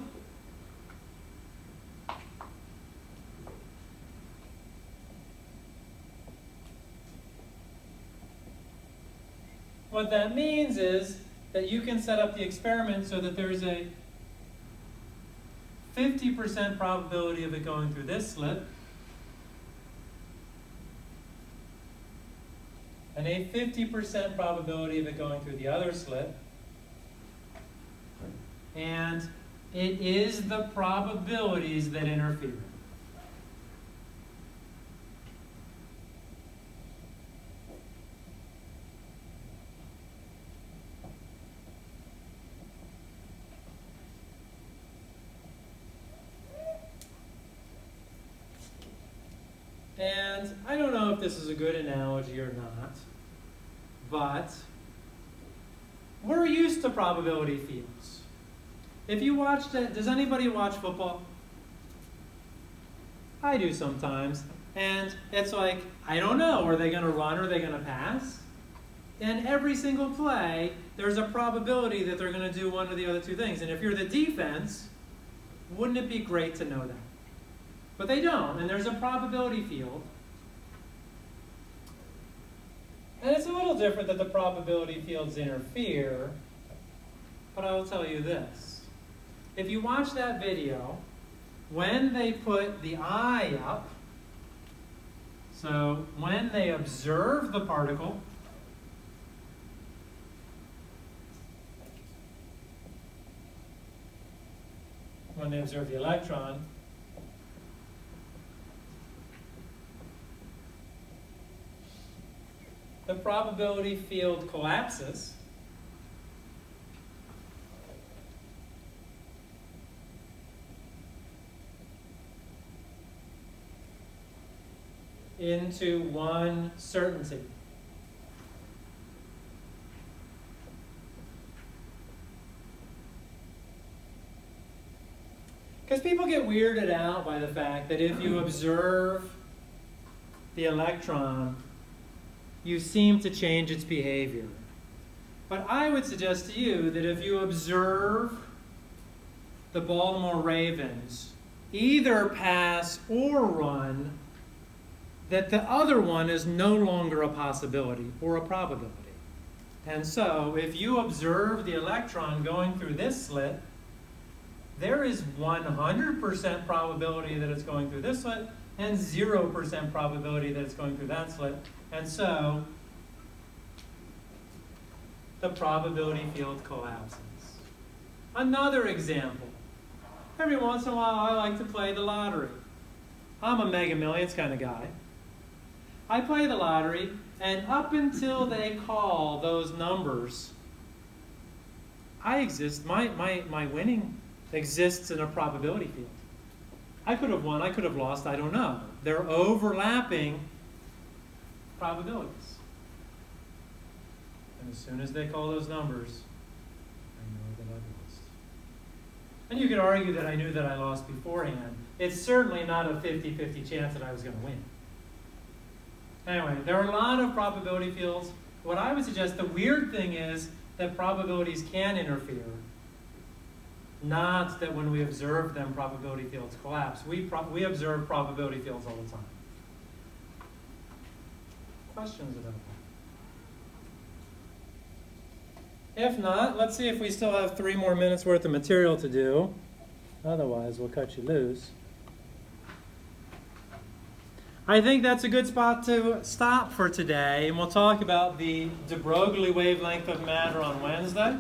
What that means is that you can set up the experiment so that there's a 50% probability of it going through this slit, and a 50% probability of it going through the other slit. And it is the probabilities that interfere. And I don't know if this is a good analogy or not, but we're used to probability fields. If you watched it, does anybody watch football? I do sometimes. And it's like, I don't know, are they going to run or are they going to pass? And every single play, there's a probability that they're going to do one of the other two things. And if you're the defense, wouldn't it be great to know that? But they don't, and there's a probability field. And it's a little different that the probability fields interfere, but I will tell you this. If you watch that video, when they put the eye up, so when they observe the particle, when they observe the electron, the probability field collapses into one certainty. Because people get weirded out by the fact that if you observe the electron, you seem to change its behavior. But I would suggest to you that if you observe the Baltimore Ravens either pass or run, that the other one is no longer a possibility or a probability. And so if you observe the electron going through this slit, there is 100% probability that it's going through this slit and 0% probability that it's going through that slit. And so the probability field collapses. Another example. Every once in a while, I like to play the lottery. I'm a Mega Millions kind of guy. I play the lottery, and up until they call those numbers, I exist, my winning exists in a probability field. I could have won, I could have lost, I don't know. They're overlapping probabilities. And as soon as they call those numbers, I know that I've lost. And you could argue that I knew that I lost beforehand. It's certainly not a 50-50 chance that I was going to win. Anyway, there are a lot of probability fields. What I would suggest, the weird thing is that probabilities can interfere. Not that when we observe them, probability fields collapse. We observe probability fields all the time. Questions about that? If not, let's see if we still have 3 more minutes worth of material to do. Otherwise, we'll cut you loose. I think that's a good spot to stop for today, and we'll talk about the de Broglie wavelength of matter on Wednesday.